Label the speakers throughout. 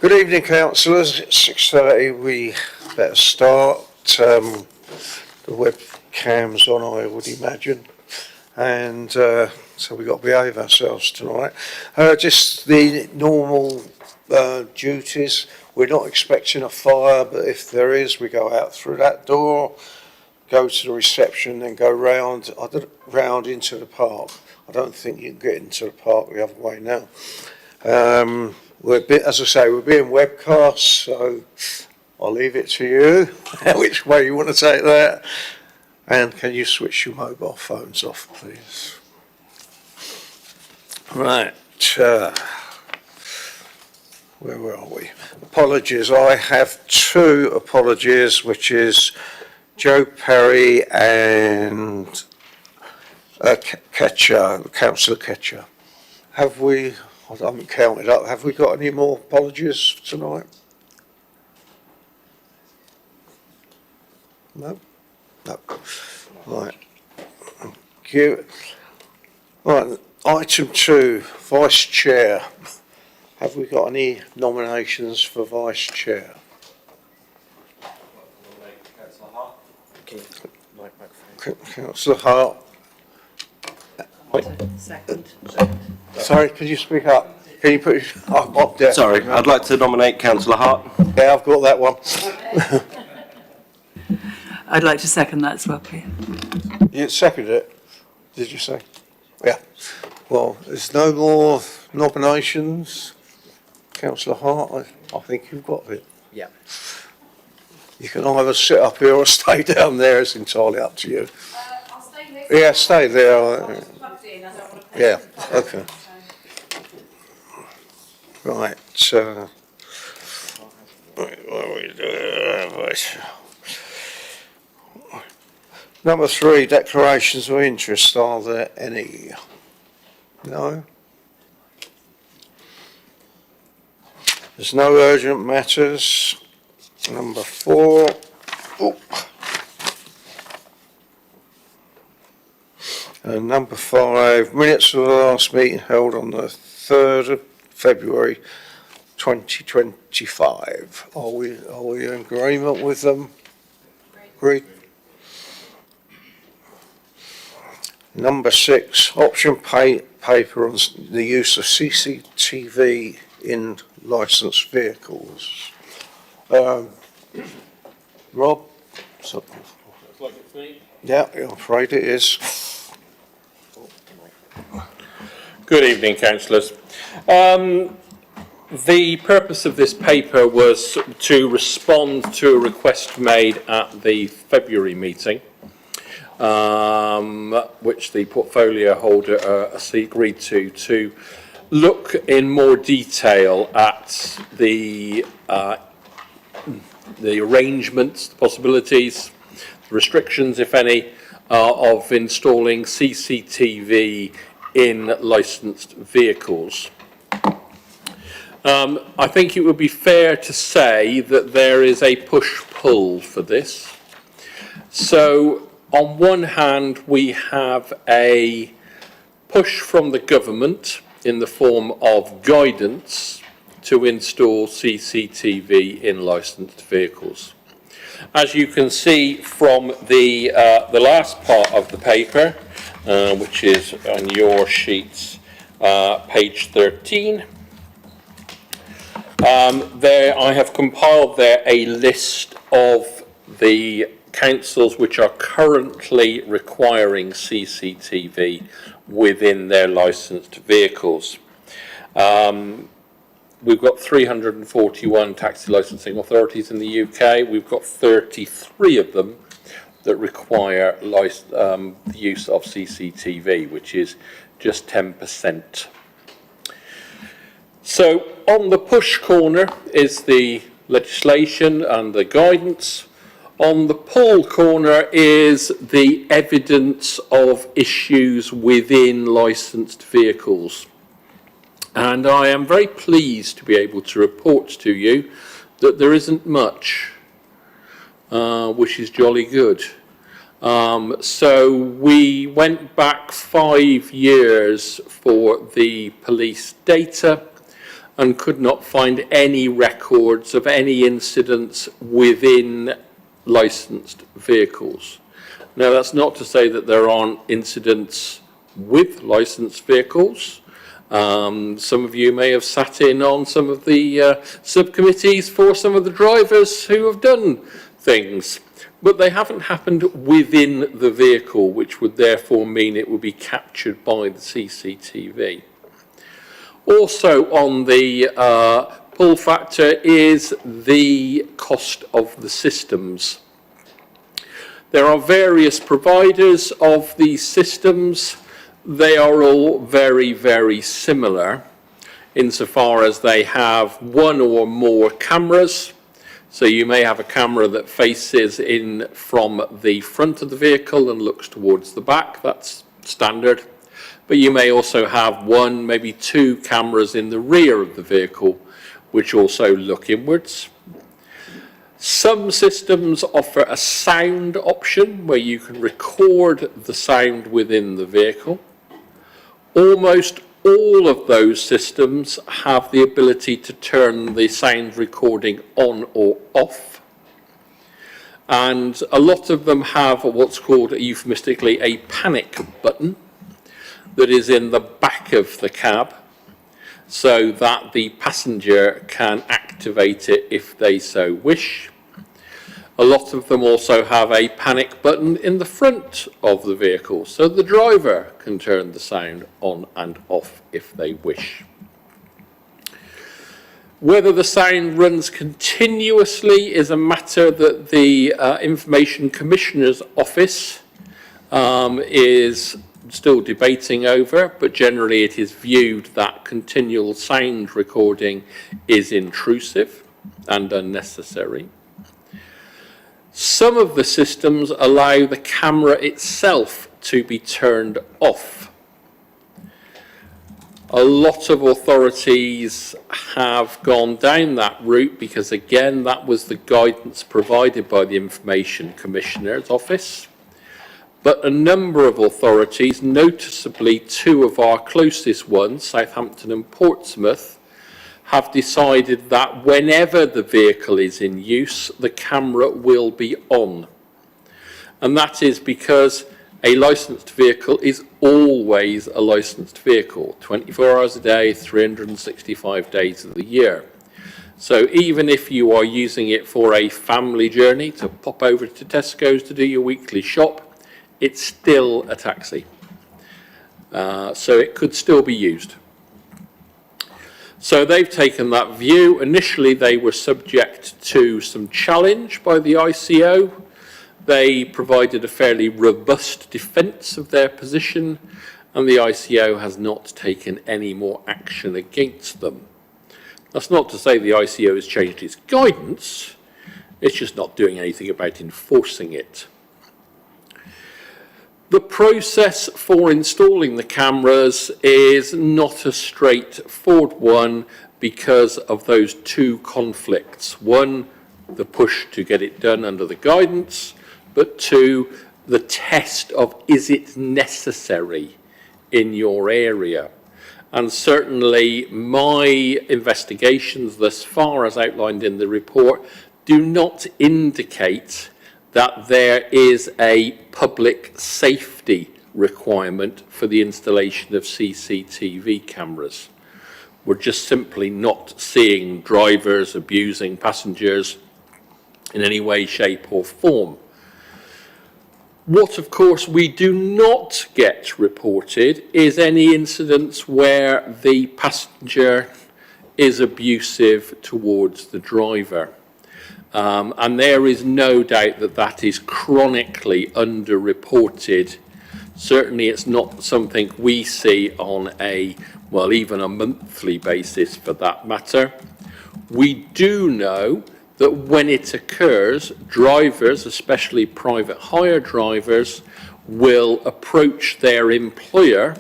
Speaker 1: Good evening, councillors. It's 6:30. We better start. The webcam's on, I would imagine, and so we've got to behave ourselves tonight. Just the normal duties. We're not expecting a fire, but if there is, we go out through that door, go to the reception, then go round into the park. I don't think you can get into the park the other way now. As I say, we're being webcast, so I'll leave it to you which way you want to take that. And can you switch your mobile phones off, please? Right. Where are we? Apologies. I have two apologies, which is Joe Perry and Councillor Ketcher. Have we? I haven't counted up. Have we got any more apologies tonight? No? No. Right. Thank you. Right. Item 2, Vice Chair. Have we got any nominations for Vice Chair? Councillor Hart.
Speaker 2: Second.
Speaker 1: Sorry, could you speak up? Can you put up there?
Speaker 3: Sorry, I'd like to nominate Councillor Hart.
Speaker 1: Yeah, I've got that one.
Speaker 2: I'd like to second that as well, please.
Speaker 1: You seconded it, did you say? Yeah. Well, there's no more nominations. Councillor Hart, I think you've got it.
Speaker 3: Yeah.
Speaker 1: You can either sit up here or stay down there. It's entirely up to you.
Speaker 4: I'll stay there.
Speaker 1: Yeah, stay there. Yeah, okay. Right, number 3, declarations of interest. Are there any? No? There's no urgent matters. Number 4. And number 5, minutes of the last meeting held on the 3rd of February 2025. Are we in agreement with them? Agreed. Number 6, option paper on the use of CCTV in licensed vehicles. Rob? Yeah, I'm afraid it is.
Speaker 5: Good evening, councillors. The purpose of this paper was to respond to a request made at the February meeting, which the portfolio holder agreed to look in more detail at the arrangements, the possibilities, the restrictions, if any, of installing CCTV in licensed vehicles. I think it would be fair to say that there is a push-pull for this. So on one hand, we have a push from the government in the form of guidance to install CCTV in licensed vehicles. As you can see from the last part of the paper, which is on your sheets, page 13. There I have compiled there a list of the councils which are currently requiring CCTV within their licensed vehicles. We've got 341 taxi licensing authorities in the UK. We've got 33 of them that require the use of CCTV, which is just 10%. So on the push corner is the legislation and the guidance. On the pull corner is the evidence of issues within licensed vehicles. And I am very pleased to be able to report to you that there isn't much, which is jolly good. So we went back 5 years for the police data, and could not find any records of any incidents within licensed vehicles. Now, that's not to say that there aren't incidents with licensed vehicles. Some of you may have sat in on some of the subcommittees for some of the drivers who have done things, but they haven't happened within the vehicle, which would therefore mean it would be captured by the CCTV. Also on the pull factor is the cost of the systems. There are various providers of these systems. They are all very, very similar insofar as they have one or more cameras. So you may have a camera that faces in from the front of the vehicle and looks towards the back. That's standard. But you may also have one, maybe two cameras in the rear of the vehicle, which also look inwards. Some systems offer a sound option where you can record the sound within the vehicle. Almost all of those systems have the ability to turn the sound recording on or off. And a lot of them have what's called euphemistically a panic button that is in the back of the cab, so that the passenger can activate it if they so wish. A lot of them also have a panic button in the front of the vehicle, so the driver can turn the sound on and off if they wish. Whether the sound runs continuously is a matter that the Information Commissioner's Office is still debating over, but generally it is viewed that continual sound recording is intrusive and unnecessary. Some of the systems allow the camera itself to be turned off. A lot of authorities have gone down that route because, again, that was the guidance provided by the Information Commissioner's Office. But a number of authorities, noticeably two of our closest ones, Southampton and Portsmouth, have decided that whenever the vehicle is in use, the camera will be on. And that is because a licensed vehicle is always a licensed vehicle, 24 hours a day, 365 days of the year. So even if you are using it for a family journey to pop over to Tesco's to do your weekly shop, it's still a taxi. So it could still be used. So they've taken that view. Initially, they were subject to some challenge by the ICO. They provided a fairly robust defence of their position, and the ICO has not taken any more action against them. That's not to say the ICO has changed its guidance, it's just not doing anything about enforcing it. The process for installing the cameras is not a straightforward one because of those two conflicts. One, the push to get it done under the guidance, but two, the test of is it necessary in your area. And certainly my investigations thus far, as outlined in the report, do not indicate that there is a public safety requirement for the installation of CCTV cameras. We're just simply not seeing drivers abusing passengers in any way, shape or form. What, of course, we do not get reported is any incidents where the passenger is abusive towards the driver. And there is no doubt that that is chronically underreported. Certainly it's not something we see on a, well, even a monthly basis for that matter. We do know that when it occurs, drivers, especially private hire drivers, will approach their employer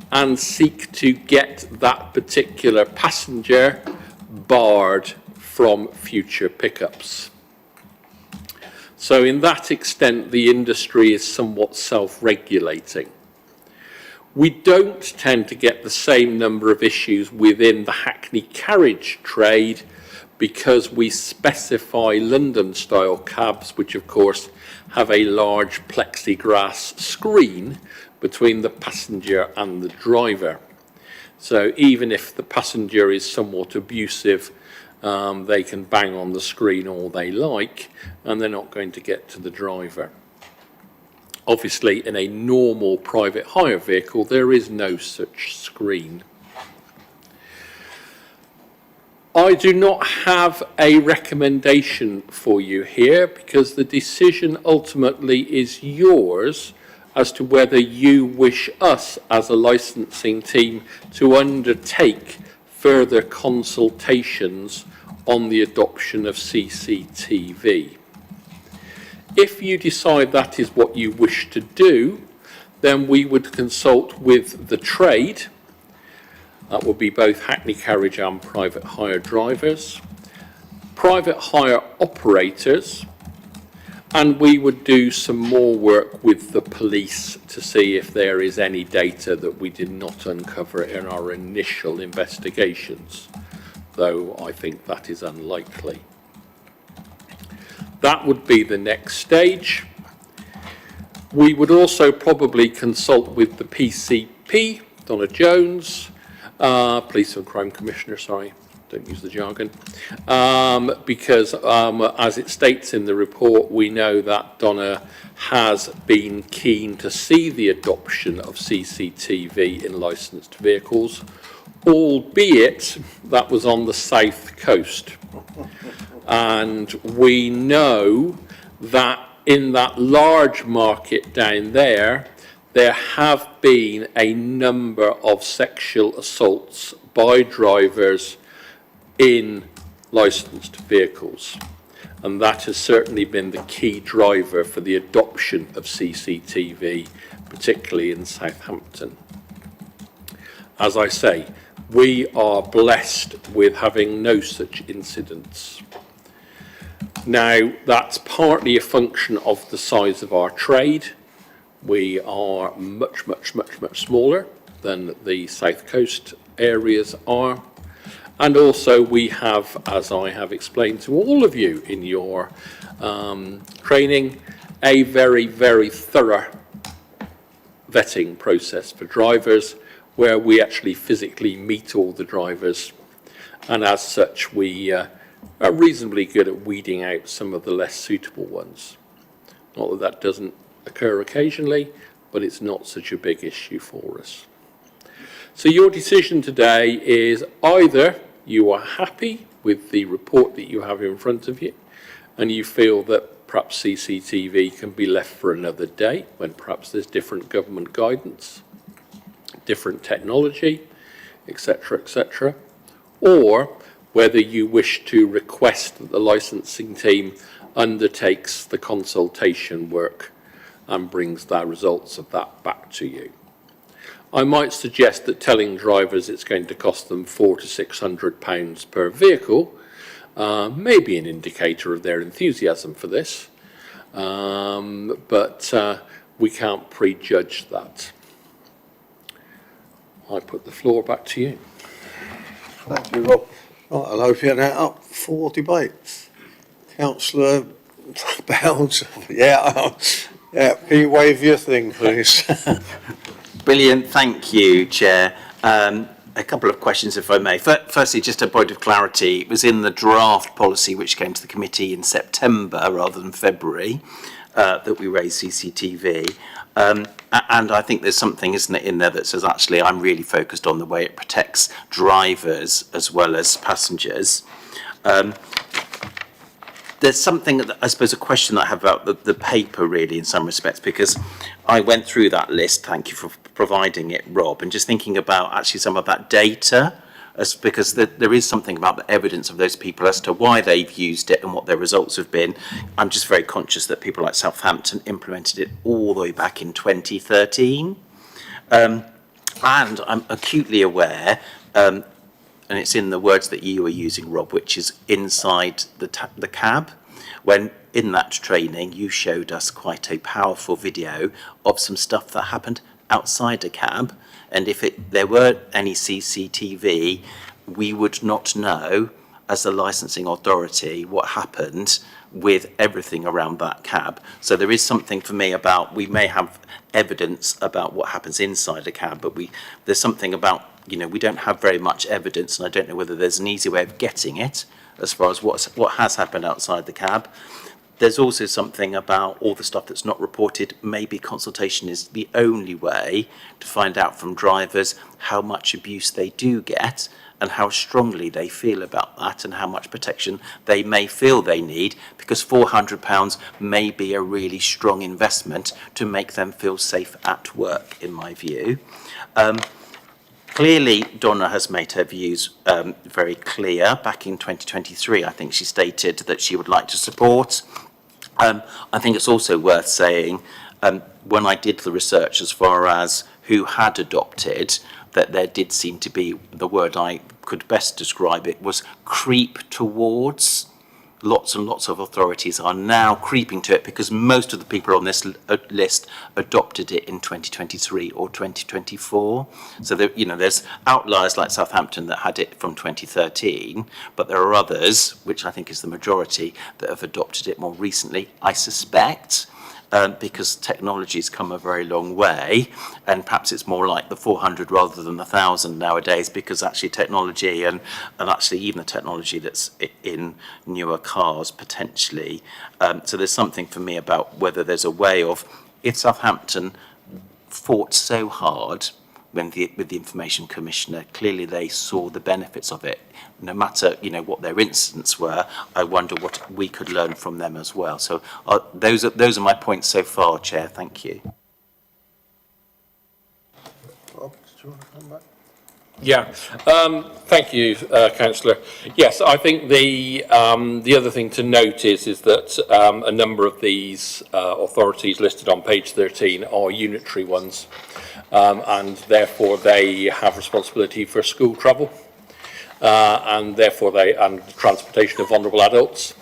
Speaker 5: and seek to get that particular passenger barred from future pickups. So in that extent, the industry is somewhat self-regulating. We don't tend to get the same number of issues within the Hackney carriage trade because we specify London-style cabs, which of course have a large plexiglass screen between the passenger and the driver. So even if the passenger is somewhat abusive, they can bang on the screen all they like, and they're not going to get to the driver. Obviously, in a normal private hire vehicle, there is no such screen. I do not have a recommendation for you here because the decision ultimately is yours as to whether you wish us as a licensing team to undertake further consultations on the adoption of CCTV. If you decide that is what you wish to do, then we would consult with the trade. That would be both Hackney carriage and private hire drivers, private hire operators, and we would do some more work with the police to see if there is any data that we did not uncover in our initial investigations, though I think that is unlikely. That would be the next stage. We would also probably consult with the PCP, Donna Jones, Police and Crime Commissioner, sorry, don't use the jargon, because as it states in the report, we know that Donna has been keen to see the adoption of CCTV in licensed vehicles, albeit that was on the south coast. And we know that in that large market down there, there have been a number of sexual assaults by drivers in licensed vehicles. And that has certainly been the key driver for the adoption of CCTV, particularly in Southampton. As I say, we are blessed with having no such incidents. Now, that's partly a function of the size of our trade. We are much smaller than the South Coast areas are. And also we have, as I have explained to all of you in your training, a very thorough vetting process for drivers where we actually physically meet all the drivers. And as such, we are reasonably good at weeding out some of the less suitable ones. Not that that doesn't occur occasionally, but it's not such a big issue for us. So your decision today is either you are happy with the report that you have in front of you and you feel that perhaps CCTV can be left for another day when perhaps there's different government guidance, different technology, etc., or whether you wish to request that the licensing team undertakes the consultation work and brings the results of that back to you. I might suggest that telling drivers it's going to cost them £400 to £600 per vehicle may be an indicator of their enthusiasm for this, but we can't prejudge that. I put the floor back to you.
Speaker 1: Thank you, Rob. Right, I'll open that up for debate. Councillor Bounds, yeah, can you wave your thing, please?
Speaker 4: Brilliant, thank you, Chair. A couple of questions, if I may. Firstly, just a point of clarity. It was in the draft policy which came to the committee in September rather than February that we raised CCTV. And I think there's something, isn't it, in there that says, actually, I'm really focused on the way it protects drivers as well as passengers. There's something, that, I suppose, a question that I have about the paper, really, in some respects, because I went through that list, thank you for providing it, Rob, and just thinking about actually some of that data, because there is something about the evidence of those people as to why they've used it and what their results have been. I'm just very conscious that people like Southampton implemented it all the way back in 2013. And I'm acutely aware, and it's in the words that you were using, Rob, which is inside the cab, when in that training you showed us quite a powerful video of some stuff that happened outside a cab, and if there were any CCTV, we would not know, as the licensing authority, what happened with everything around that cab. So there is something for me about, we may have evidence about what happens inside a cab, but there's something about, we don't have very much evidence, and I don't know whether there's an easy way of getting it as far as what has happened outside the cab. There's also something about all the stuff that's not reported. Maybe consultation is the only way to find out from drivers how much abuse they do get and how strongly they feel about that and how much protection they may feel they need, because £400 may be a really strong investment to make them feel safe at work, in my view. Clearly, Donna has made her views very clear. Back in 2023, I think she stated that she would like to support. I think it's also worth saying, when I did the research as far as who had adopted, that there did seem to be, the word I could best describe it was creep towards. Lots and lots of authorities are now creeping to it because most of the people on this list adopted it in 2023 or 2024. So there's outliers like Southampton that had it from 2013, but there are others, which I think is the majority, that have adopted it more recently. I suspect because technology's come a very long way, and perhaps it's more like the 400 rather than the 1,000 nowadays, because actually technology and actually even the technology that's in newer cars potentially. So there's something for me about whether there's a way of, if Southampton fought so hard with the Information Commissioner, clearly they saw the benefits of it. No matter what their incidents were, I wonder what we could learn from them as well. So those are my points so far, Chair. Thank you.
Speaker 1: Bob, do you want to come back?
Speaker 5: Yeah, thank you, Councillor. Yes, I think the other thing to note is that a number of these authorities listed on page 13 are unitary ones, and therefore they have responsibility for school travel, and therefore and transportation of vulnerable adults.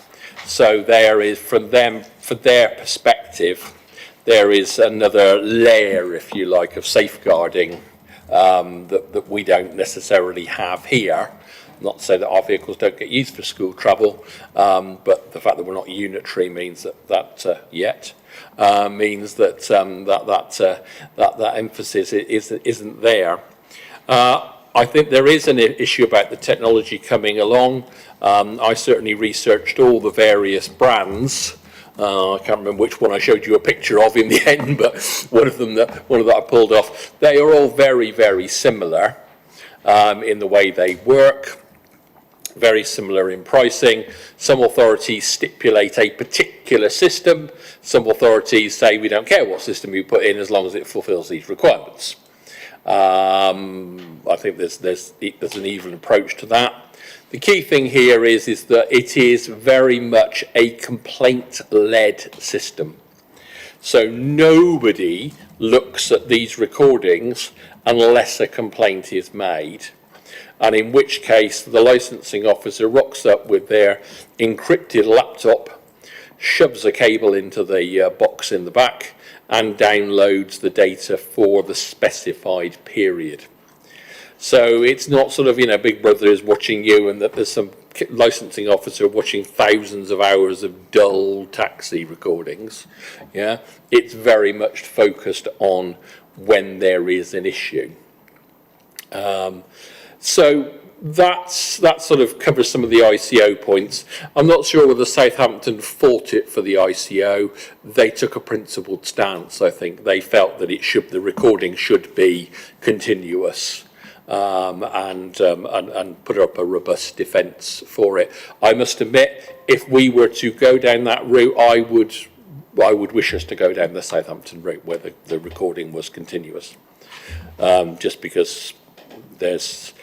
Speaker 5: So there is, from their perspective, there is another layer, if you like, of safeguarding that we don't necessarily have here. Not to say that our vehicles don't get used for school travel, but the fact that we're not unitary means that means that that emphasis isn't there. I think there is an issue about the technology coming along. I certainly researched all the various brands. I can't remember which one I showed you a picture of in the end, but one of them that I pulled off. They are all very, very similar in the way they work, very similar in pricing. Some authorities stipulate a particular system. Some authorities say we don't care what system you put in as long as it fulfills these requirements. I think there's an even approach to that. The key thing here is that it is very much a complaint-led system. So nobody looks at these recordings unless a complaint is made. And in which case the licensing officer rocks up with their encrypted laptop, shoves a cable into the box in the back, and downloads the data for the specified period. So it's not sort of, Big Brother is watching you and that there's some licensing officer watching thousands of hours of dull taxi recordings. Yeah, it's very much focused on when there is an issue. So that sort of covers some of the ICO points. I'm not sure whether Southampton fought it for the ICO. They took a principled stance. I think they felt that the recording should be continuous. And put up a robust defence for it. I must admit, if we were to go down that route, I would wish us to go down the Southampton route where the recording was continuous, just because there's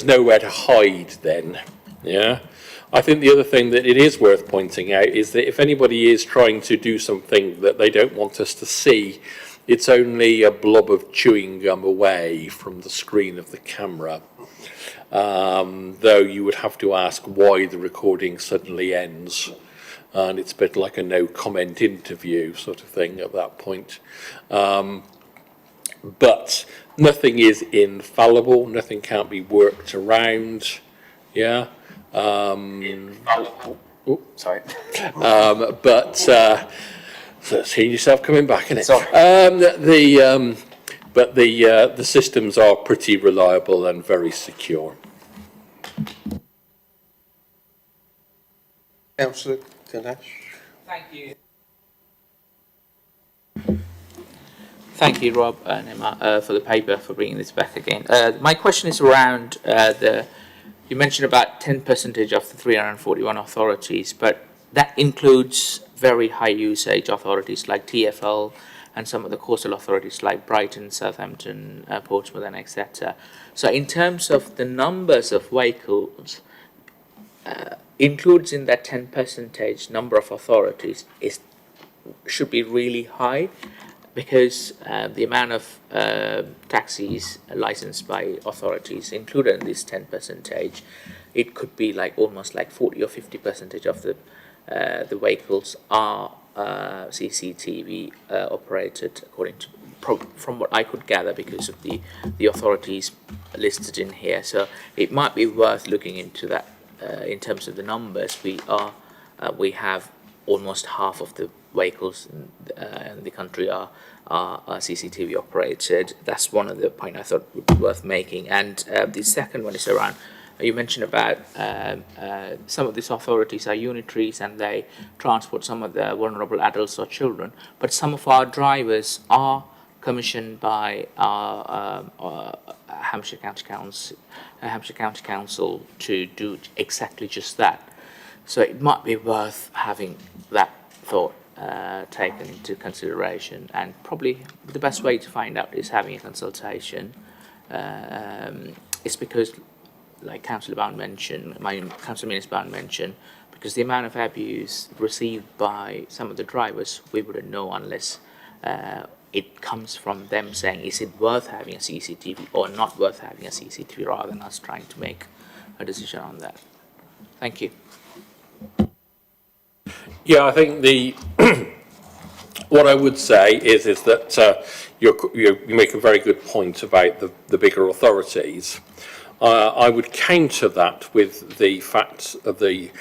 Speaker 5: nowhere to hide then. Yeah, I think the other thing that it is worth pointing out is that if anybody is trying to do something that they don't want us to see, it's only a blob of chewing gum away from the screen of the camera, though you would have to ask why the recording suddenly ends, and it's a bit like a no comment interview sort of thing at that point. but nothing is infallible, nothing can't be worked around, yeah.
Speaker 4: Sorry.
Speaker 5: But so seeing yourself coming back in it.
Speaker 4: Sorry.
Speaker 5: But the systems are pretty reliable and very secure.
Speaker 1: Councillor Ganesh?
Speaker 6: Thank you. Thank you, Rob and Emma, for the paper, for bringing this back again. My question is around you mentioned about 10% of the 341 authorities, but that includes very high usage authorities like TfL and some of the coastal authorities like Brighton, Southampton, Portsmouth, and etc. So in terms of the numbers of vehicles, includes in that 10% number of authorities should be really high, because the amount of taxis licensed by authorities included in this 10%, it could be like almost like 40 or 50% of the vehicles are CCTV operated, according to from what I could gather, because of the authorities listed in here. So it might be worth looking into that. In terms of the numbers, we have almost half of the vehicles in the country are CCTV operated. That's one of the points I thought would be worth making. And the second one is around, you mentioned about some of these authorities are unitaries and they transport some of the vulnerable adults or children, but some of our drivers are commissioned by our Hampshire County Council to do exactly just that. So it might be worth having that thought taken into consideration, and probably the best way to find out is having a consultation. It's because, like Councillor Bound mentioned, Councillor Minister Bound mentioned, because the amount of abuse received by some of the drivers, we wouldn't know unless it comes from them saying, is it worth having a CCTV or not worth having a CCTV, rather than us trying to make a decision on that. Thank you.
Speaker 5: Yeah, I think what I would say is that you make a very good point about the bigger authorities. I would counter that with the fact of the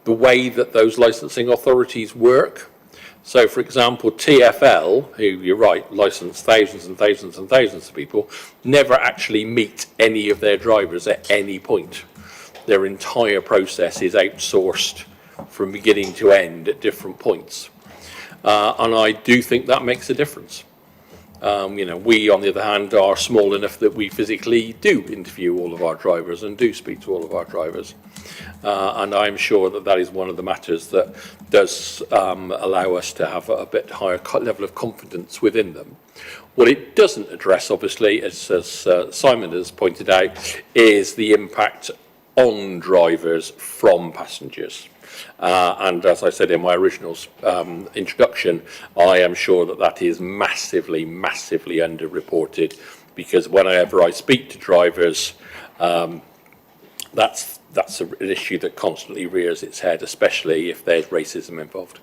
Speaker 5: way that those licensing authorities work. So, for example, TfL, who, you're right, license thousands and thousands and thousands of people, never actually meet any of their drivers at any point. Their entire process is outsourced from beginning to end at different points. And I do think that makes a difference. We, on the other hand, are small enough that we physically do interview all of our drivers and do speak to all of our drivers. And I'm sure that is one of the matters that does allow us to have a bit higher level of confidence within them. What it doesn't address, obviously, as Simon has pointed out, is the impact on drivers from passengers. And as I said in my original introduction, I am sure that is massively, massively underreported, because whenever I speak to drivers, that's an issue that constantly rears its head, especially if there's racism involved.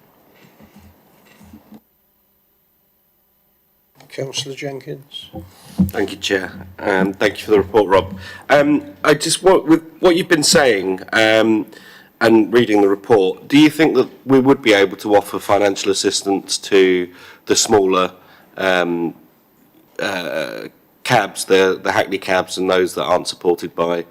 Speaker 1: Councillor Jenkins?
Speaker 3: Thank you, Chair, and thank you for the report, Rob. I just want, with what you've been saying and reading the report, do you think that we would be able to offer financial assistance to the smaller cabs, the Hackney cabs, and those that aren't supported by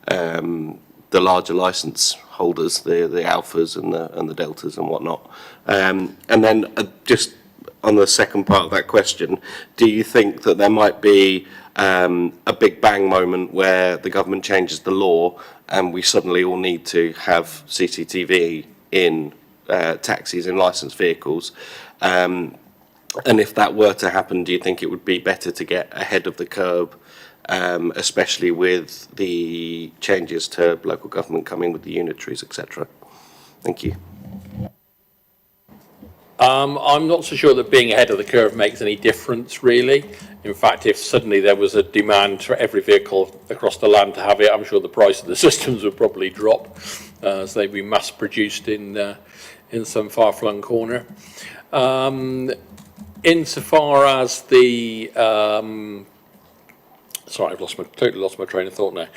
Speaker 3: the larger licence holders, the Alphas and the Deltas and whatnot? And then just on the second part of that question, do you think that there might be a big bang moment where the government changes the law and we suddenly all need to have CCTV in taxis and licensed vehicles? And if that were to happen, do you think it would be better to get ahead of the curve, especially with the changes to local government coming with the unitaries, etc.? Thank you.
Speaker 5: I'm not so sure that being ahead of the curve makes any difference, really. In fact, if suddenly there was a demand for every vehicle across the land to have it, I'm sure the price of the systems would probably drop, as they'd be mass-produced in some far-flung corner. Insofar as the sorry, I've totally lost my train of thought now.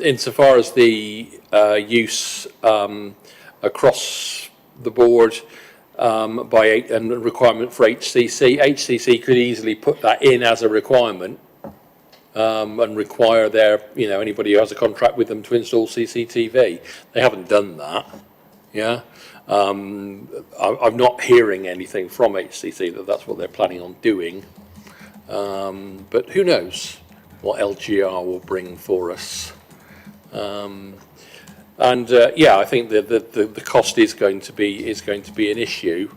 Speaker 5: Insofar as the use across the board and the requirement for HCC could easily put that in as a requirement and require anybody who has a contract with them to install CCTV. They haven't done that. Yeah. I'm not hearing anything from HCC that that's what they're planning on doing. But who knows what LGR will bring for us. I think the cost is going to be an issue.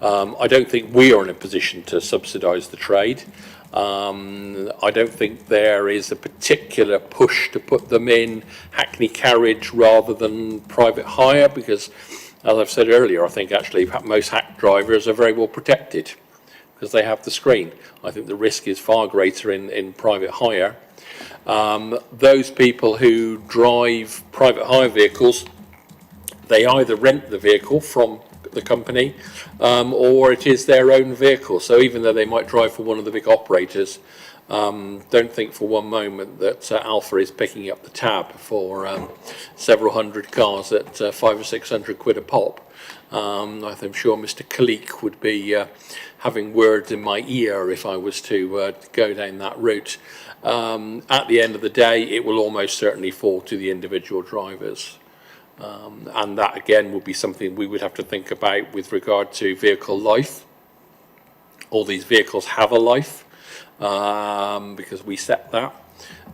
Speaker 5: I don't think we are in a position to subsidise the trade. I don't think there is a particular push to put them in hackney carriage rather than private hire, because, as I've said earlier, I think actually most hack drivers are very well protected because they have the screen. I think the risk is far greater in private hire. Those people who drive private hire vehicles, they either rent the vehicle from the company or it is their own vehicle. So even though they might drive for one of the big operators, don't think for one moment that Alpha is picking up the tab for several hundred cars at 500 or 600 quid a pop. I'm sure Mr. Kalik would be having words in my ear if I was to go down that route. At the end of the day, it will almost certainly fall to the individual drivers. And that again would be something we would have to think about with regard to vehicle life. All these vehicles have a life because we set that,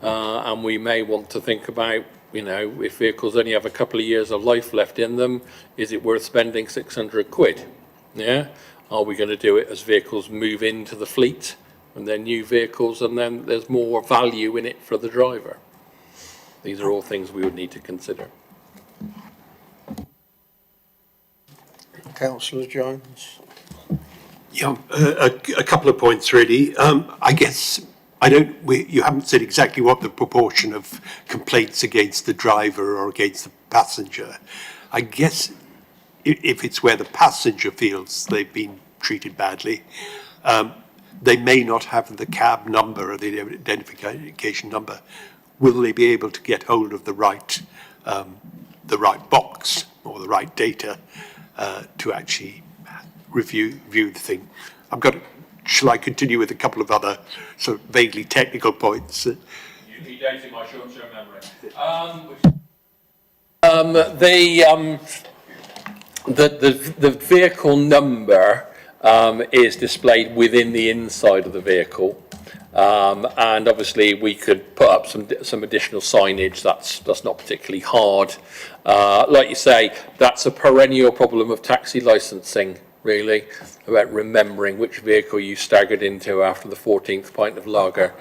Speaker 5: and we may want to think about, if vehicles only have a couple of years of life left in them, is it worth spending 600 quid? Yeah, are we going to do it as vehicles move into the fleet and they're new vehicles, and then there's more value in it for the driver? These are all things we would need to consider.
Speaker 1: Councillor Jones.
Speaker 7: Yeah, a couple of points really. I guess you haven't said exactly what the proportion of complaints against the driver or against the passenger. I guess if it's where the passenger feels they've been treated badly, they may not have the cab number or the identification number. Will they be able to get hold of the right box or the right data to actually view the thing? Shall I continue with a couple of other sort of vaguely technical points?
Speaker 5: You'd be dating my short-term memory. The vehicle number is displayed within the inside of the vehicle, and obviously we could put up some additional signage. That's not particularly hard. Like you say, that's a perennial problem of taxi licensing, really, about remembering which vehicle you staggered into after the 14th pint of lager,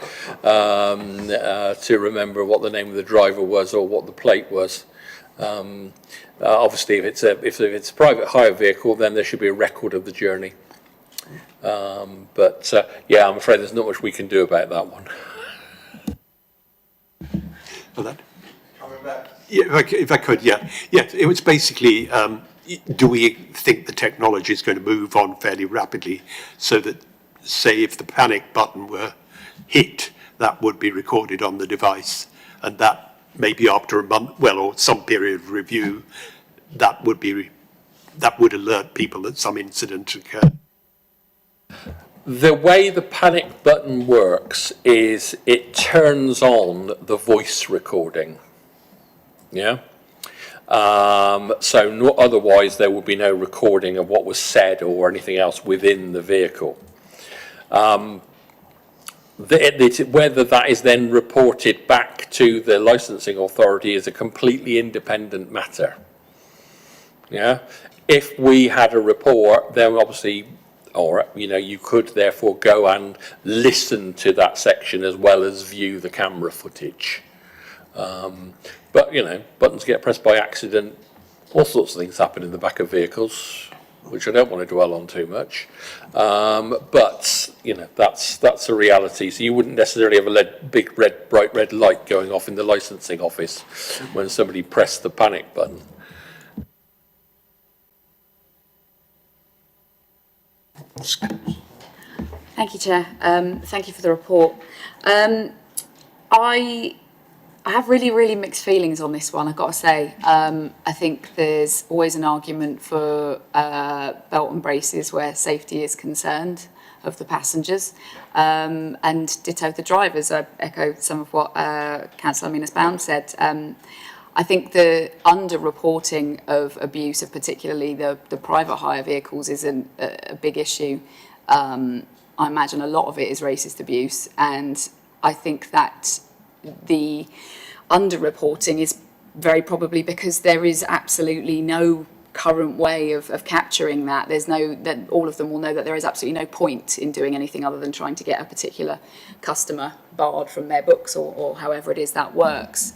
Speaker 5: to remember what the name of the driver was or what the plate was. Obviously, if it's a private hire vehicle, then there should be a record of the journey. But I'm afraid there's not much we can do about that one.
Speaker 1: Coming back.
Speaker 7: Yeah, if I could, yeah. It was basically, do we think the technology is going to move on fairly rapidly so that, say, if the panic button were hit, that would be recorded on the device, and that maybe after a month, or some period of review, that would alert people that some incident occurred?
Speaker 5: The way the panic button works is it turns on the voice recording. Yeah. So otherwise there would be no recording of what was said or anything else within the vehicle. Whether that is then reported back to the licensing authority is a completely independent matter. Yeah. If we had a report, then obviously, you could therefore go and listen to that section as well as view the camera footage. But, buttons get pressed by accident. All sorts of things happen in the back of vehicles, which I don't want to dwell on too much. But, that's a reality. So you wouldn't necessarily have a big bright red light going off in the licensing office when somebody pressed the panic button.
Speaker 8: Thank you, Chair. Thank you for the report. I have really, really mixed feelings on this one, I've got to say. I think there's always an argument for belt and braces where safety is concerned of the passengers, and ditto the drivers. I echo some of what Councillor Amina's-Bound said. I think the under-reporting of abuse of particularly the private hire vehicles is a big issue. I imagine a lot of it is racist abuse, and I think that the under-reporting is very probably because there is absolutely no current way of capturing that. That all of them will know that there is absolutely no point in doing anything other than trying to get a particular customer barred from their books or however it is that works.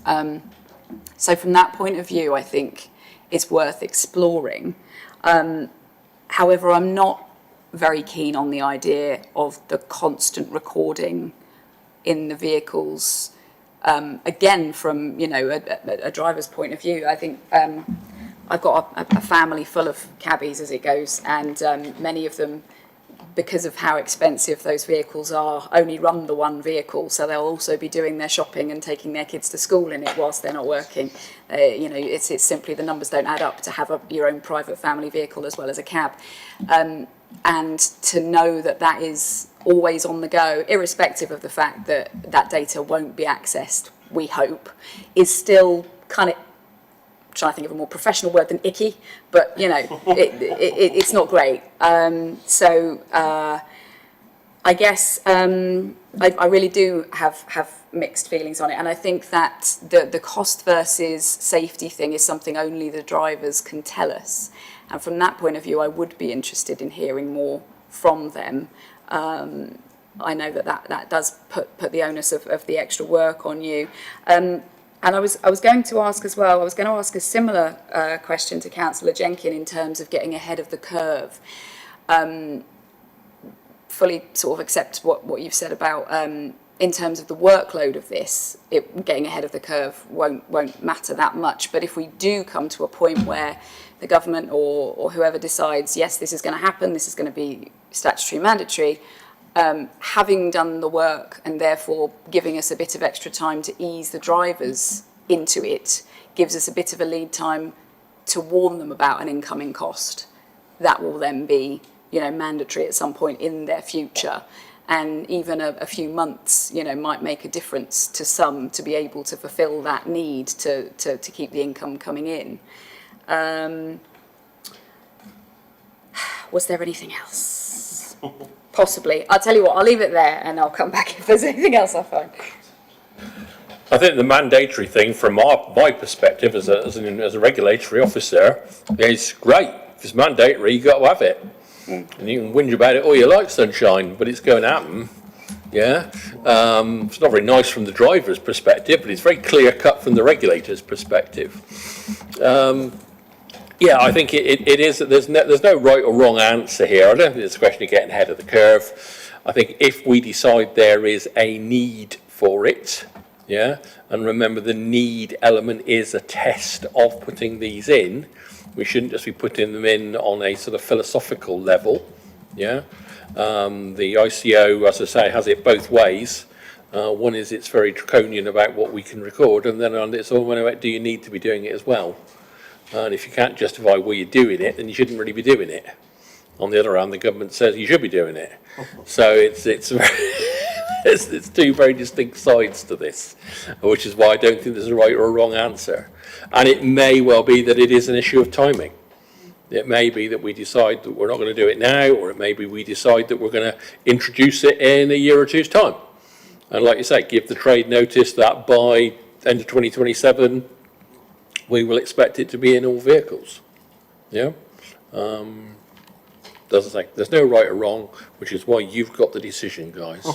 Speaker 8: So from that point of view, I think it's worth exploring. However, I'm not very keen on the idea of the constant recording in the vehicles. Again, from a driver's point of view, I think I've got a family full of cabbies as it goes, and many of them, because of how expensive those vehicles are, only run the one vehicle, so they'll also be doing their shopping and taking their kids to school in it whilst they're not working. It's simply the numbers don't add up to have your own private family vehicle as well as a cab. And to know that that is always on the go, irrespective of the fact that that data won't be accessed, we hope, is still kind of, trying to think of a more professional word than icky, but it's not great. So I guess I really do have mixed feelings on it, and I think that the cost versus safety thing is something only the drivers can tell us. And from that point of view, I would be interested in hearing more from them. I know that does put the onus of the extra work on you. And I was going to ask as well, I was going to ask a similar question to Councillor Jenkin in terms of getting ahead of the curve. Fully sort of accept what you've said about in terms of the workload of this, getting ahead of the curve won't matter that much. But if we do come to a point where the government or whoever decides, yes, this is going to happen, this is going to be statutory mandatory, having done the work and therefore giving us a bit of extra time to ease the drivers into it gives us a bit of a lead time to warn them about an incoming cost that will then be mandatory at some point in their future. And even a few months might make a difference to some to be able to fulfill that need to keep the income coming in. Was there anything else? Possibly. I'll tell you what, I'll leave it there and I'll come back if there's anything else I find.
Speaker 5: I think the mandatory thing from my perspective as a regulatory officer is great. If it's mandatory, you've got to have it. And you can whinge about it all you like, sunshine, but it's going to happen. Yeah. It's not very nice from the driver's perspective, but it's very clear cut from the regulator's perspective. Yeah, I think it is that there's no right or wrong answer here. I don't think it's a question of getting ahead of the curve. I think if we decide there is a need for it, yeah, and remember the need element is a test of putting these in, we shouldn't just be putting them in on a sort of philosophical level, yeah. The ICO, as I say, has it both ways. One is it's very draconian about what we can record, and then it's all about do you need to be doing it as well? And if you can't justify why you're doing it, then you shouldn't really be doing it. On the other hand, the government says you should be doing it. So it's two very distinct sides to this, which is why I don't think there's a right or a wrong answer. And it may well be that it is an issue of timing. It may be that we decide that we're not going to do it now, or it may be we decide that we're going to introduce it in a year or two's time. And like you say, give the trade notice that by end of 2027, we will expect it to be in all vehicles. Yeah? As I say, there's no right or wrong, which is why you've got the decision, guys.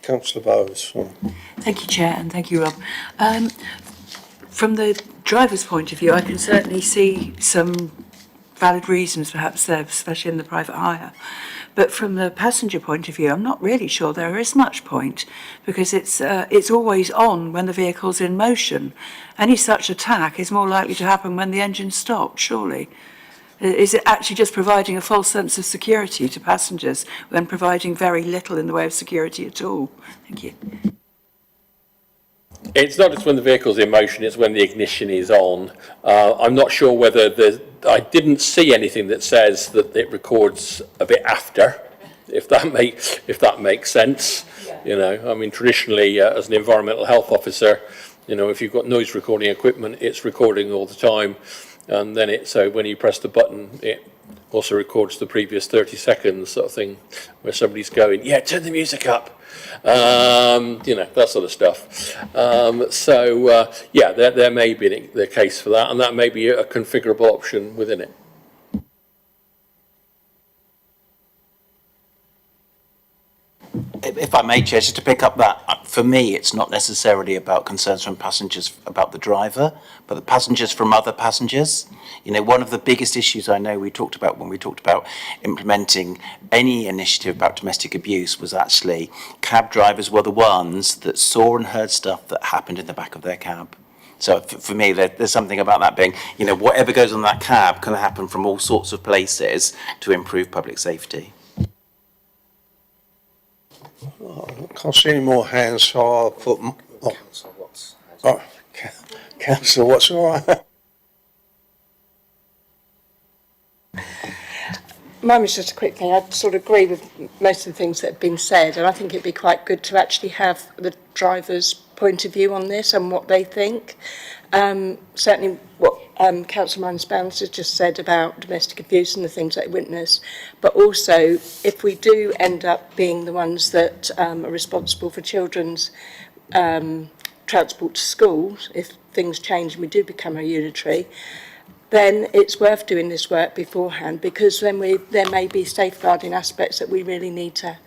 Speaker 1: Councillor Bowes.
Speaker 2: Thank you, Chair, and thank you, Rob. From the driver's point of view, I can certainly see some valid reasons perhaps there, especially in the private hire. But from the passenger point of view, I'm not really sure there is much point, because it's always on when the vehicle's in motion. Any such attack is more likely to happen when the engine's stopped, surely. Is it actually just providing a false sense of security to passengers when providing very little in the way of security at all? Thank you.
Speaker 5: It's not just when the vehicle's in motion, it's when the ignition is on. I'm not sure whether I didn't see anything that says that it records a bit after, if that makes sense. You know, I mean, traditionally, as an environmental health officer, you know, if you've got noise recording equipment, it's recording all the time. And then so when you press the button, it also records the previous 30 seconds sort of thing, where somebody's going, yeah, turn the music up. You know, that sort of stuff. Yeah, there may be the case for that, and that may be a configurable option within it.
Speaker 4: If I may, Chair, just to pick up that, for me, it's not necessarily about concerns from passengers about the driver, but the passengers from other passengers. You know, one of the biggest issues I know we talked about when we talked about implementing any initiative about domestic abuse was actually cab drivers were the ones that saw and heard stuff that happened in the back of their cab. So for me, there's something about that being, you know, whatever goes on that cab can happen from all sorts of places to improve public safety.
Speaker 1: I can't see any more hands, so I'll put. Councillor Watts, all right.
Speaker 9: Mine was just a quick thing. I sort of agree with most of the things that have been said, and I think it'd be quite good to actually have the driver's point of view on this and what they think. Certainly what Councillor Mines-Bounds has just said about domestic abuse and the things they witness, but also if we do end up being the ones that are responsible for children's transport to school, if things change and we do become a unitary, then it's worth doing this work beforehand, because then there may be safeguarding aspects that we really need to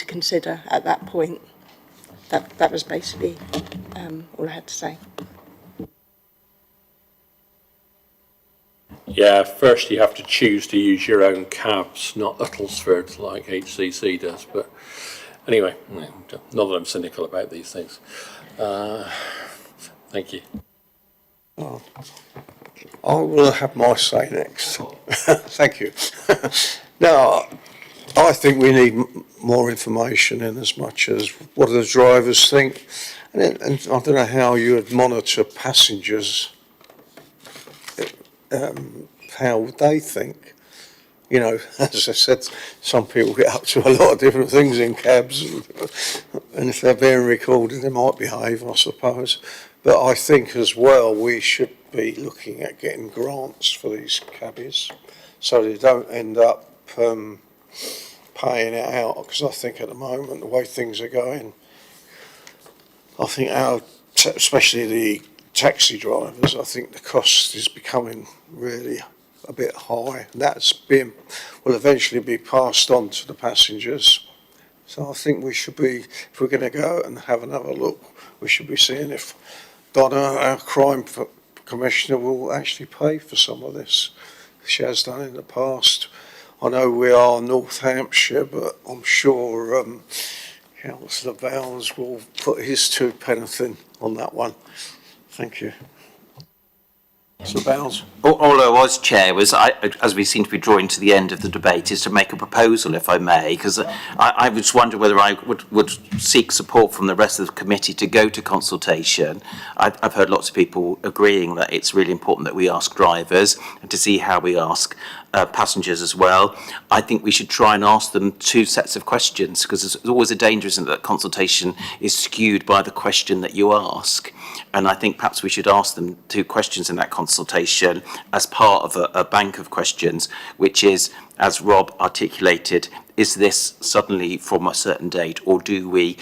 Speaker 9: consider at that point. That was basically all I had to say.
Speaker 5: Yeah, first you have to choose to use your own cabs, not Uttlesford like HCC does. But anyway, not that I'm cynical about these things. Thank you.
Speaker 1: Oh, I will have my say next. Thank you. Now, I think we need more information in as much as what do the drivers think, and I don't know how you would monitor passengers, how would they think? You know, as I said, some people get up to a lot of different things in cabs, and if they're being recorded, they might behave, I suppose. But I think as well we should be looking at getting grants for these cabbies, so they don't end up paying it out, because I think at the moment, the way things are going, I think especially the taxi drivers, I think the cost is becoming really a bit high. Will eventually be passed on to the passengers. So I think we should be, if we're going to go and have another look, we should be seeing if Donna, our crime commissioner, will actually pay for some of this. She has done in the past. I know we are North Hampshire, but I'm sure Councillor Bowles will put his 2 pence in on that one. Thank you. Councillor Bowles.
Speaker 4: All I was, Chair, was, as we seem to be drawing to the end of the debate, is to make a proposal, if I may, because I just wonder whether I would seek support from the rest of the committee to go to consultation. I've heard lots of people agreeing that it's really important that we ask drivers and to see how we ask passengers as well. I think we should try and ask them 2 sets of questions, because there's always a danger, isn't it, that consultation is skewed by the question that you ask. And I think perhaps we should ask them 2 questions in that consultation as part of a bank of questions, which is, as Rob articulated, is this suddenly from a certain date, or do we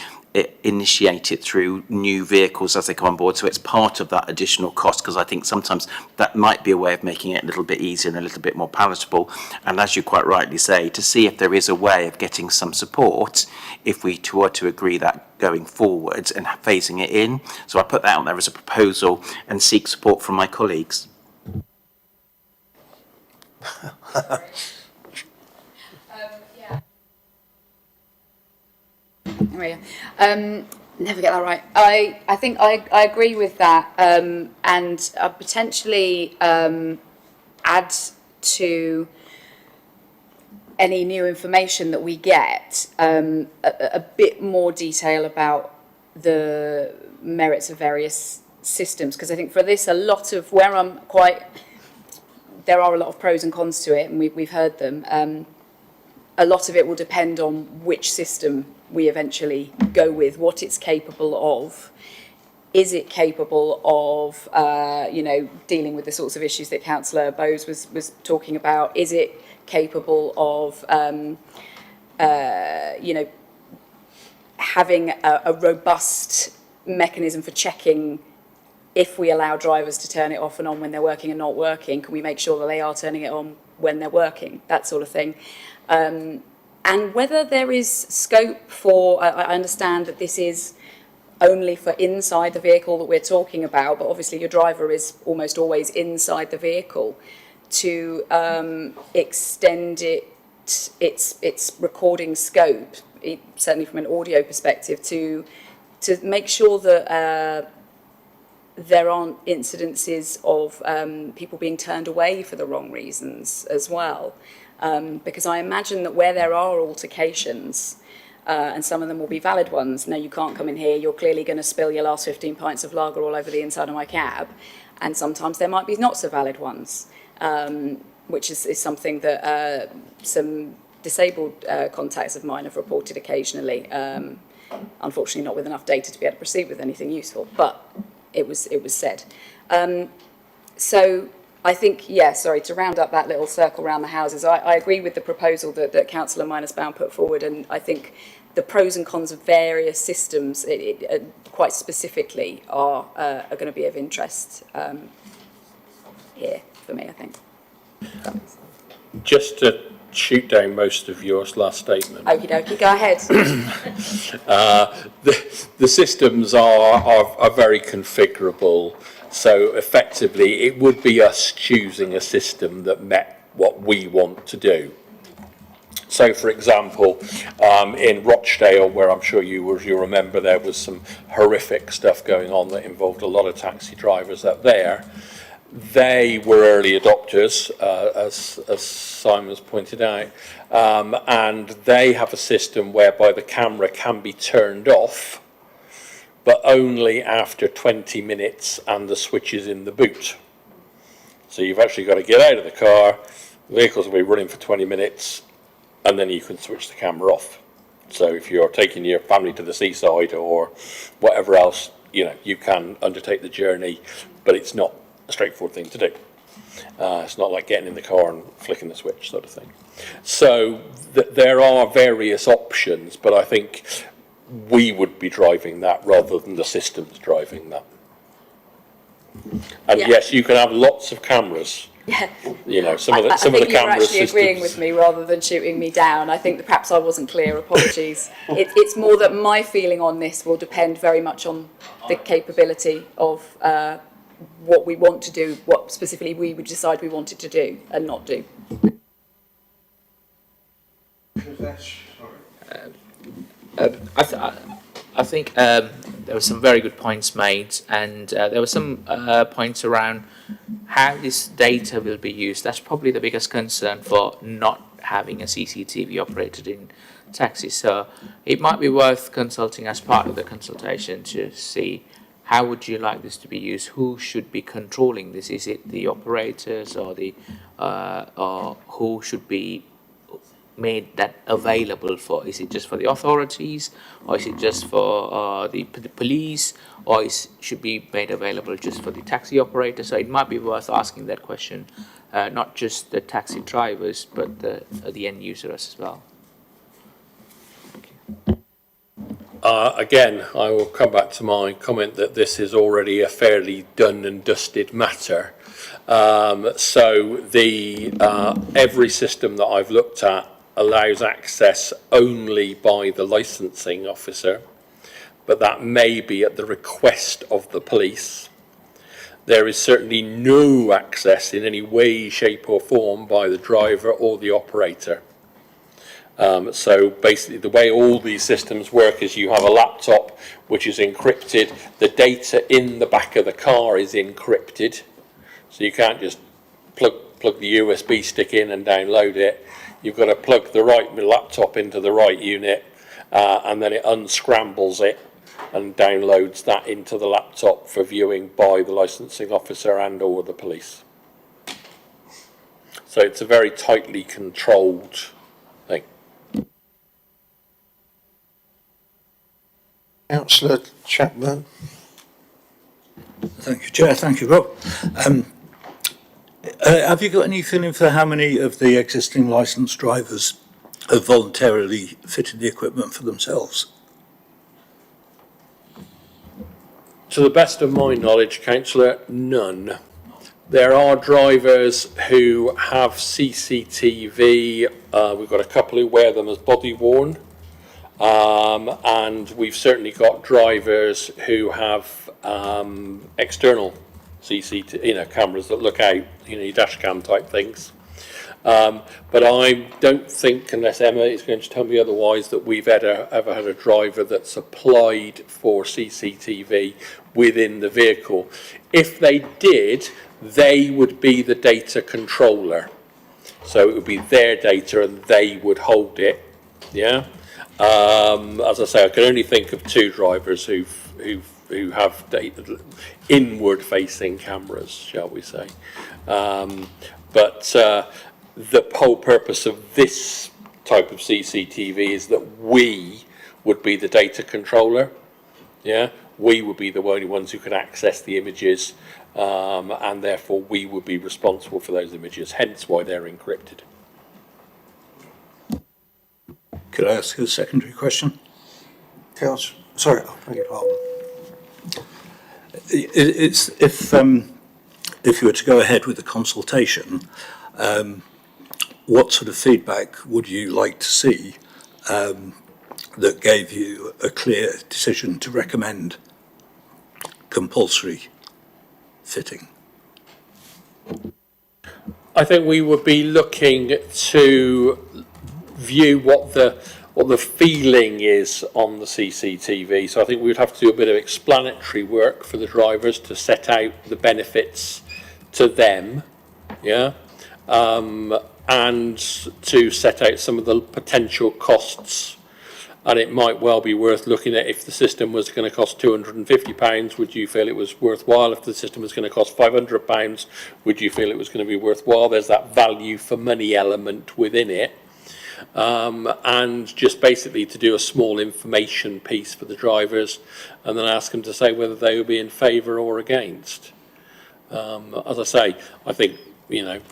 Speaker 4: initiate it through new vehicles as they come on board, so it's part of that additional cost, because I think sometimes that might be a way of making it a little bit easier and a little bit more palatable. And as you quite rightly say, to see if there is a way of getting some support if we were to agree that going forwards and phasing it in. So I put that out there as a proposal and seek support from my colleagues.
Speaker 8: Never get that right. I think I agree with that, and potentially add to any new information that we get a bit more detail about the merits of various systems, because I think for this, a lot of where I'm quite, there are a lot of pros and cons to it, and we've heard them. A lot of it will depend on which system we eventually go with, what it's capable of. Is it capable of, dealing with the sorts of issues that Councillor Bowes was talking about? Is it capable of, having a robust mechanism for checking if we allow drivers to turn it off and on when they're working and not working? Can we make sure that they are turning it on when they're working? That sort of thing. And whether there is scope for, I understand that this is only for inside the vehicle that we're talking about, but obviously your driver is almost always inside the vehicle, to extend its recording scope, certainly from an audio perspective, to make sure that there aren't incidences of people being turned away for the wrong reasons as well. Because I imagine that where there are altercations, and some of them will be valid ones, no, you can't come in here, you're clearly going to spill your last 15 pints of lager all over the inside of my cab, and sometimes there might be not so valid ones, which is something that some disabled contacts of mine have reported occasionally, unfortunately not with enough data to be able to proceed with anything useful, but it was said. So I think, to round up that little circle around the houses, I agree with the proposal that Councillor Minus-Bound put forward, and I think the pros and cons of various systems, quite specifically, are going to be of interest here for me, I think.
Speaker 5: Just to shoot down most of your last statement.
Speaker 8: Okie dokie, go ahead.
Speaker 5: The systems are very configurable. So effectively, it would be us choosing a system that met what we want to do. So, for example, in Rochdale, where I'm sure you remember, there was some horrific stuff going on that involved a lot of taxi drivers up there. They were early adopters, as Simon's pointed out, and they have a system whereby the camera can be turned off, but only after 20 minutes and the switch is in the boot. So you've actually got to get out of the car, the vehicles will be running for 20 minutes, and then you can switch the camera off. So if you're taking your family to the seaside or whatever else, you can undertake the journey, but it's not a straightforward thing to do. It's not like getting in the car and flicking the switch sort of thing. So there are various options, but I think we would be driving that rather than the systems driving that. And yes, you can have lots of cameras.
Speaker 8: Yeah.
Speaker 5: Some of the
Speaker 8: I think
Speaker 5: camera
Speaker 8: you're actually
Speaker 5: systems.
Speaker 8: agreeing with me rather than shooting me down. I think that perhaps I wasn't clear. Apologies. It's more that my feeling on this will depend very much on the capability of what we want to do, what specifically we would decide we wanted to do and not do.
Speaker 6: I think there were some very good points made, and there were some points around how this data will be used. That's probably the biggest concern for not having a CCTV operated in taxis. So it might be worth consulting as part of the consultation to see how would you like this to be used? Who should be controlling this? Is it the operators or or who should be made that available for? Is it just for the authorities, or is it just for the police, or should be made available just for the taxi operator? So it might be worth asking that question, not just the taxi drivers, but the end users as well.
Speaker 5: Again, I will come back to my comment that this is already a fairly done and dusted matter. So every system that I've looked at allows access only by the licensing officer, but that may be at the request of the police. There is certainly no access in any way, shape or form by the driver or the operator. So basically the way all these systems work is you have a laptop which is encrypted, the data in the back of the car is encrypted, so you can't just plug plug the USB stick in and download it. You've got to plug the right laptop into the right unit, and then it unscrambles it and downloads that into the laptop for viewing by the licensing officer and or the police. So it's a very tightly controlled thing.
Speaker 1: Councillor Chapman.
Speaker 10: Thank you, Chair. Thank you, Rob. Have you got any feeling for how many of the existing licensed drivers have voluntarily fitted the equipment for themselves?
Speaker 5: To the best of my knowledge, Councillor, none. There are drivers who have CCTV. We've got a couple who wear them as body worn. And we've certainly got drivers who have external CCTV, cameras that look out, your dash cam type things. But I don't think, unless Emma is going to tell me otherwise, that we've ever had a driver that's applied for CCTV within the vehicle. If they did, they would be the data controller. So it would be their data and they would hold it. Yeah. As I say, I can only think of 2 drivers who have inward-facing cameras, shall we say. But the whole purpose of this type of CCTV is that we would be the data controller. Yeah, we would be the only ones who could access the images, and therefore we would be responsible for those images. Hence why they're encrypted.
Speaker 10: Could I ask a secondary question?
Speaker 1: Sorry, I beg your pardon.
Speaker 10: It's if you were to go ahead with the consultation, what sort of feedback would you like to see that gave you a clear decision to recommend compulsory fitting?
Speaker 5: I think we would be looking to view what the feeling is on the CCTV. So I think we would have to do a bit of explanatory work for the drivers to set out the benefits to them, yeah, and to set out some of the potential costs. And it might well be worth looking at, if the system was going to cost £250, would you feel it was worthwhile? If the system was going to cost £500, would you feel it was going to be worthwhile? There's that value for money element within it. And just basically to do a small information piece for the drivers and then ask them to say whether they would be in favour or against. As I say, I think,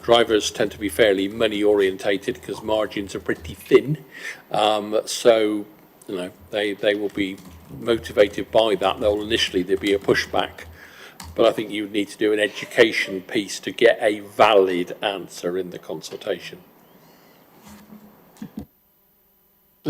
Speaker 5: drivers tend to be fairly money orientated because margins are pretty thin. So, they will be motivated by that. There'll be a pushback. But I think you would need to do an education piece to get a valid answer in the consultation.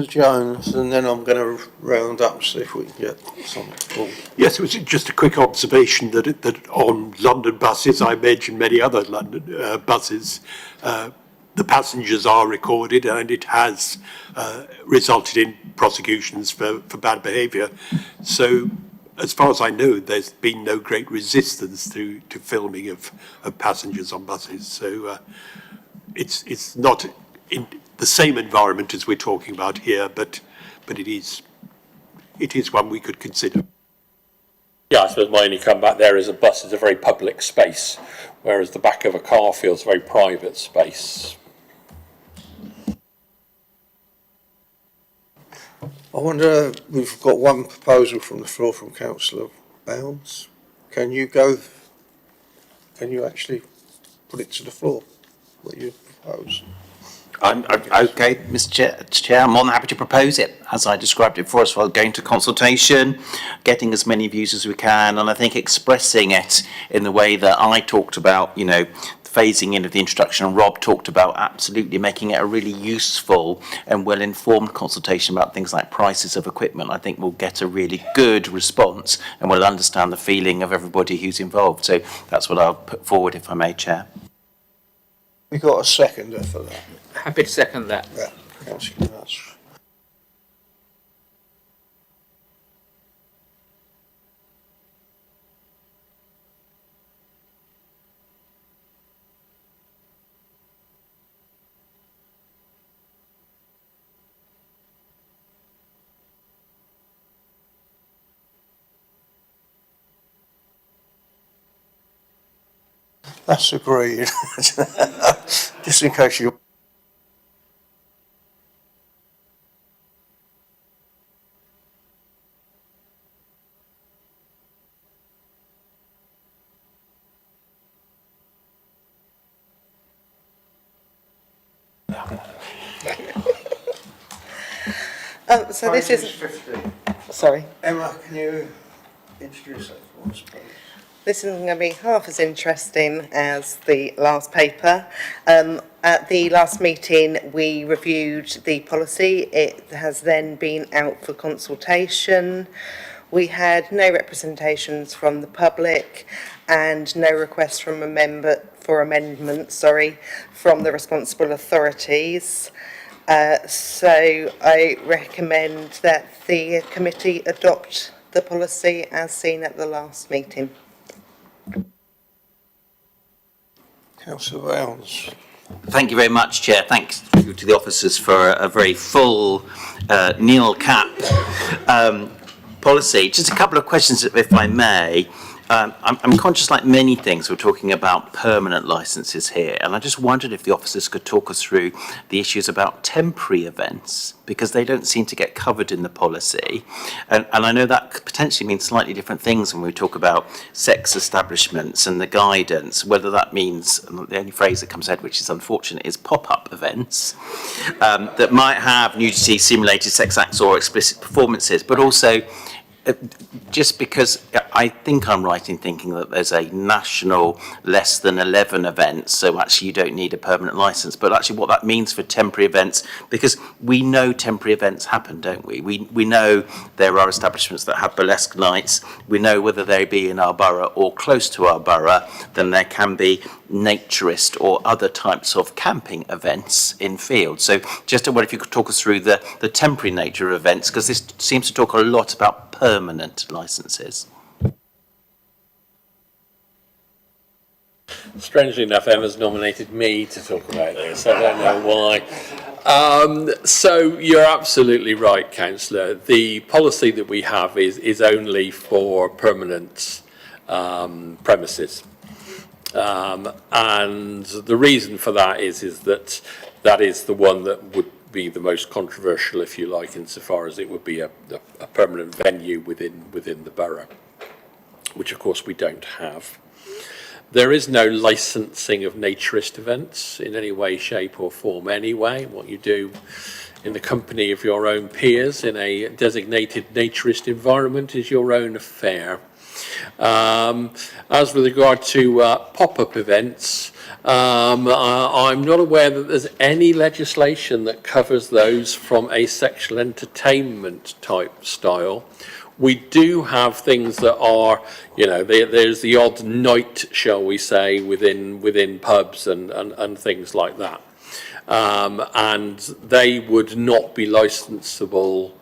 Speaker 1: Jones, and then I'm going to round up, see if we can get something.
Speaker 7: Yes, it was just a quick observation that on London buses, I mentioned many other London buses, the passengers are recorded, and it has resulted in prosecutions for bad behaviour. So, as far as I know, there's been no great resistance to filming of passengers on buses. So it's not in the same environment as we're talking about here, but it is one we could consider.
Speaker 5: Yeah, I suppose my only comeback there is a bus is a very public space, whereas the back of a car feels a very private space.
Speaker 1: I wonder, we've got one proposal from the floor from Councillor Bounds. Can you actually put it to the floor, what you propose?
Speaker 4: I'm okay, Mr. Chair. I'm more than happy to propose it as I described it for us. While going to consultation, getting as many views as we can, and I think expressing it in the way that I talked about, phasing in of the introduction, and Rob talked about absolutely making it a really useful and well-informed consultation about things like prices of equipment. I think we'll get a really good response and we'll understand the feeling of everybody who's involved. So that's what I'll put forward, if I may, Chair.
Speaker 1: We got a seconder for that.
Speaker 6: Happy to second that.
Speaker 1: Yeah, Councillor Nash. That's agreed. Just in case you.
Speaker 11: So this is, sorry,
Speaker 1: Emma, can you introduce that for us, please?
Speaker 11: this isn't going to be half as interesting as the last paper. At the last meeting, we reviewed the policy. It has then been out for consultation. We had no representations from the public and no requests from amendments, from the responsible authorities. So I recommend that the committee adopt the policy as seen at the last meeting.
Speaker 1: Councillor Vales.
Speaker 4: Thank you very much, Chair. Thanks to the officers for a very full Neil Cap policy. Just a couple of questions, if I may. I'm conscious, like many things, we're talking about permanent licences here, and I just wondered if the officers could talk us through the issues about temporary events, because they don't seem to get covered in the policy. And I know that could potentially mean slightly different things when we talk about sex establishments and the guidance, whether that means, the only phrase that comes out, which is unfortunate, is pop-up events that might have nudity, simulated sex acts or explicit performances, but also just because I think I'm right in thinking that there's a national less than 11 events, so actually you don't need a permanent licence, but actually what that means for temporary events, because we know temporary events happen, don't we? We know there are establishments that have burlesque nights. We know whether they be in our borough or close to our borough, then there can be naturist or other types of camping events in fields. So just wonder if you could talk us through the temporary nature of events, because this seems to talk a lot about permanent licences.
Speaker 5: Strangely enough, Emma's nominated me to talk about this. I don't know why. So you're absolutely right, Councillor. The policy that we have is only for permanent premises. And the reason for that is that is the one that would be the most controversial, if you like, insofar as it would be a permanent venue within the borough, which of course we don't have. There is no licensing of naturist events in any way, shape or form anyway. What you do in the company of your own peers in a designated naturist environment is your own affair. As with regard to pop-up events, I'm not aware that there's any legislation that covers those from a sexual entertainment type style. We do have things that are, there's the odd night, shall we say, within pubs and things like that. And they would not be licensable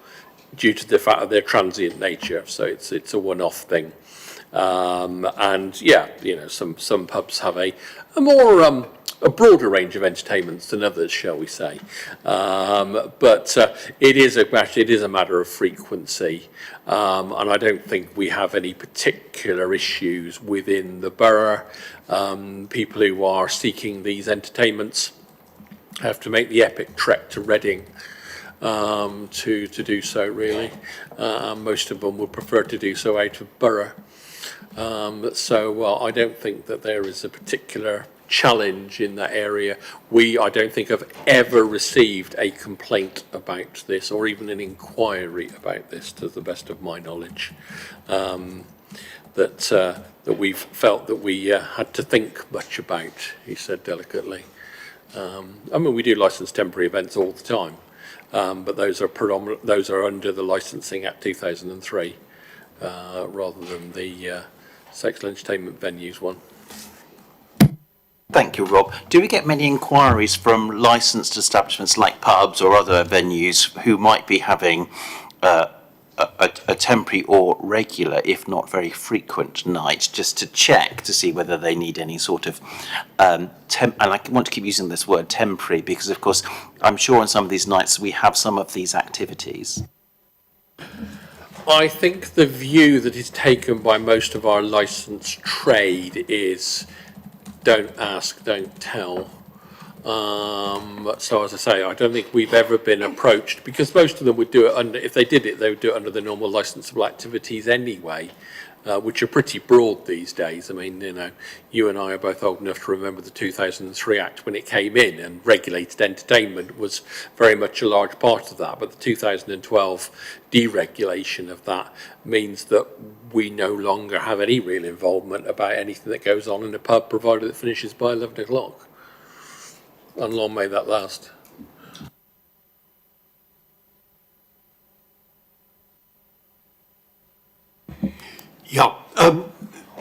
Speaker 5: due to the fact of their transient nature. So it's a one-off thing. And yeah, some pubs have a more a broader range of entertainments than others, shall we say? But it is a matter of frequency, and I don't think we have any particular issues within the borough. People who are seeking these entertainments have to make the epic trek to Reading to do so. Really, most of them would prefer to do so out of borough. So I don't think that there is a particular challenge in that area. I don't think I've ever received a complaint about this or even an inquiry about this, to the best of my knowledge, that we've felt that we had to think much about, he said delicately. I mean, we do license temporary events all the time, but those are under the Licensing Act 2003 rather than the sexual entertainment venues one.
Speaker 4: Thank you, Rob. Do we get many inquiries from licensed establishments like pubs or other venues who might be having a temporary or regular, if not very frequent, night, just to check to see whether they need any sort of and I want to keep using this word temporary because, of course, I'm sure on some of these nights we have some of these activities.
Speaker 5: I think the view that is taken by most of our licensed trade is don't ask, don't tell. So as I say, I don't think we've ever been approached, because most of them would do it under, if they did it, they would do it under the normal licensable activities anyway, which are pretty broad these days. I mean, you know, you and I are both old enough to remember the 2003 Act when it came in, and regulated entertainment was very much a large part of that. But the 2012 deregulation of that means that we no longer have any real involvement about anything that goes on in a pub, provided it finishes by 11 o'clock. And long may that last.
Speaker 7: Yeah,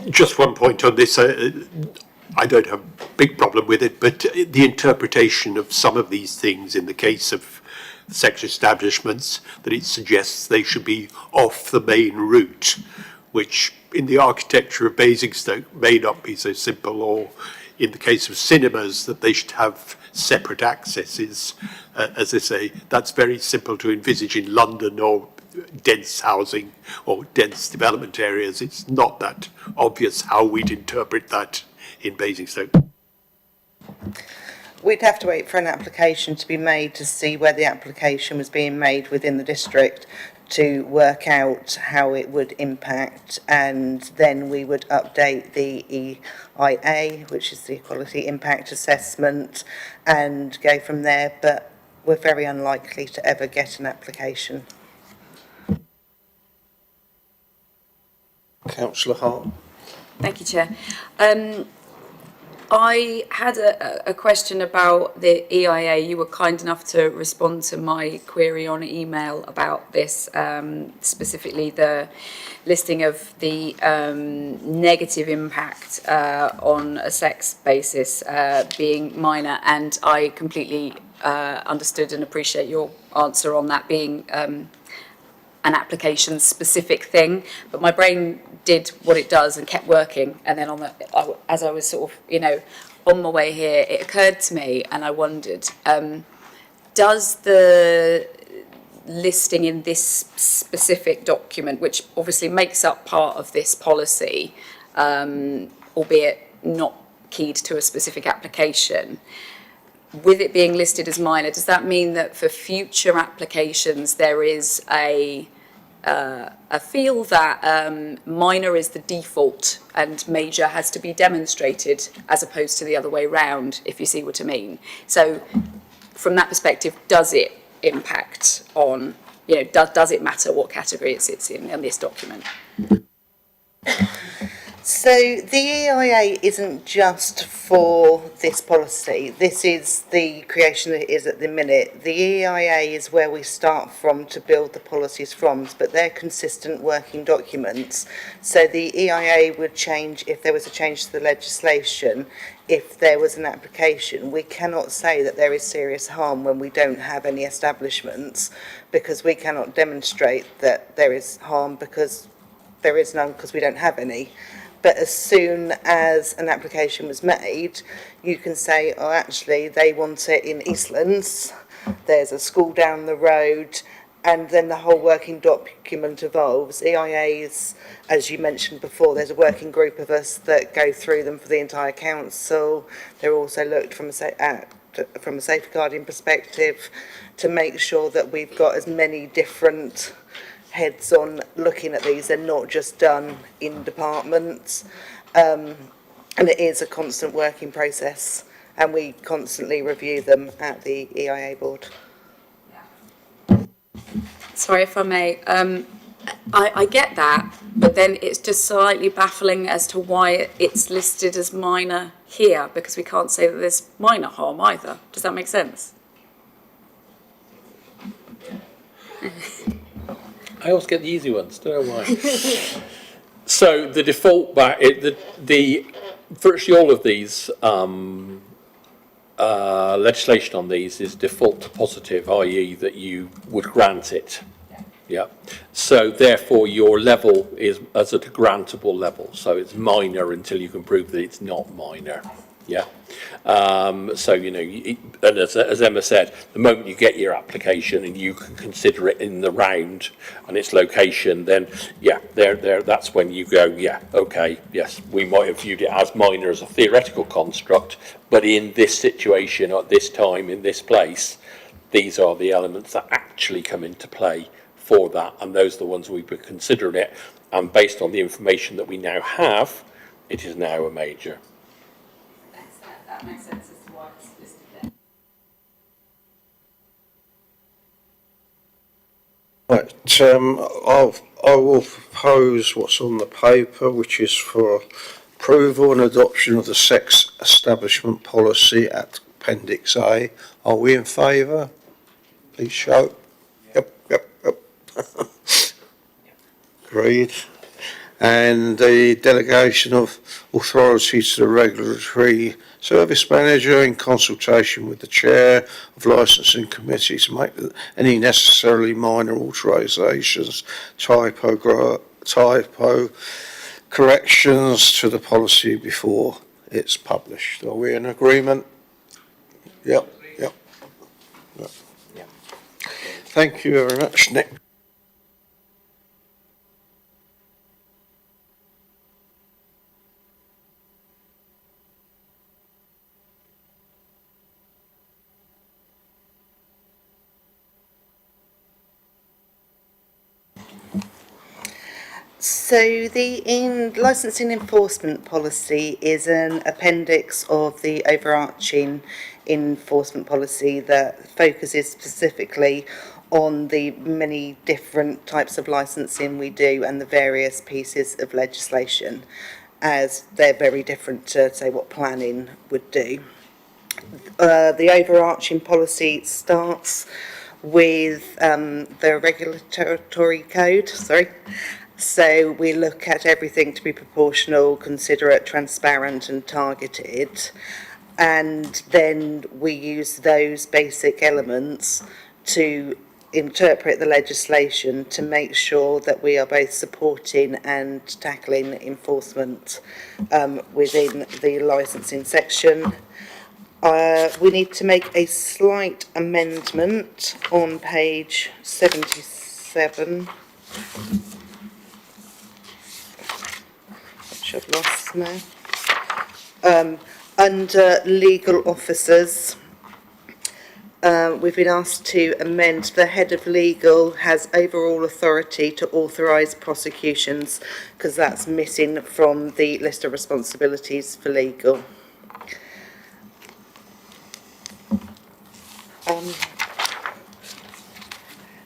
Speaker 7: just one point on this. I don't have a big problem with it, but the interpretation of some of these things in the case of sex establishments, that it suggests they should be off the main route, which in the architecture of Basingstoke may not be so simple, or in the case of cinemas, that they should have separate accesses. As I say, that's very simple to envisage in London or dense housing or dense development areas. It's not that obvious how we'd interpret that in Basingstoke.
Speaker 11: We'd have to wait for an application to be made to see where the application was being made within the district to work out how it would impact, and then we would update the EIA, which is the Equality Impact Assessment, and go from there. But we're very unlikely to ever get an application.
Speaker 1: Councillor Hart.
Speaker 8: Thank you, Chair. I had a question about the EIA. You were kind enough to respond to my query on email about this, specifically the listing of the negative impact on a sex basis being minor, and I completely understood and appreciate your answer on that being an application-specific thing, but my brain did what it does and kept working, and then as I was sort of, you know, on my way here, it occurred to me, and I wondered, does the listing in this specific document, which obviously makes up part of this policy, albeit not keyed to a specific application, with it being listed as minor, does that mean that for future applications there is a feel that minor is the default and major has to be demonstrated, as opposed to the other way round, if you see what I mean? So from that perspective, does it impact on, you know, does it matter what category it sits in this document?
Speaker 11: So the EIA isn't just for this policy. This is the creation that it is at the minute. The EIA is where we start from to build the policies from, but they're consistent working documents. So the EIA would change if there was a change to the legislation, if there was an application. We cannot say that there is serious harm when we don't have any establishments, because we cannot demonstrate that there is harm, because there is none, because we don't have any. But as soon as an application was made, you can say, oh, actually, they want it in Eastlands, there's a school down the road, and then the whole working document evolves. EIAs, as you mentioned before, there's a working group of us that go through them for the entire council. They're also looked from a safeguarding perspective to make sure that we've got as many different heads on looking at these. They're not just done in departments, and it is a constant working process, and we constantly review them at the EIA board.
Speaker 8: Sorry if I may, I get that, but then it's just slightly baffling as to why it's listed as minor here, because we can't say that there's minor harm either. Does that make sense?
Speaker 5: I always get the easy ones, don't know why. So the default the virtually all of these legislation on these is default to positive, i.e. that you would grant it. Yeah. So therefore your level is as at a grantable level. So it's minor until you can prove that it's not minor. Yeah. So, and as Emma said, the moment you get your application and you can consider it in the round and its location, then, yeah, that's when you go, yeah, okay, yes, we might have viewed it as minor as a theoretical construct, but in this situation, at this time, in this place, these are the elements that actually come into play for that, and those are the ones we've been considering it, and based on the information that we now have, it is now a major.
Speaker 8: That makes sense as to why it's listed there.
Speaker 1: Right, I will propose what's on the paper, which is for approval and adoption of the sex establishment policy at Appendix A. Are we in favour? Please show. Yep. Agreed. And the delegation of authority to the regulatory service manager in consultation with the chair of licensing committee to make any necessarily minor authorisations, typo corrections to the policy before it's published. Are we in agreement? Yep. Thank you very much, Nick.
Speaker 11: So the licensing enforcement policy is an appendix of the overarching enforcement policy that focuses specifically on the many different types of licensing we do and the various pieces of legislation, as they're very different to, say, what planning would do. The overarching policy starts with the regulatory code, So we look at everything to be proportional, considerate, transparent and targeted. And then we use those basic elements to interpret the legislation to make sure that we are both supporting and tackling enforcement within the licensing section. We need to make a slight amendment on page 77. Which I've lost now. Under legal officers, we've been asked to amend the head of legal has overall authority to authorise prosecutions, because that's missing from the list of responsibilities for legal.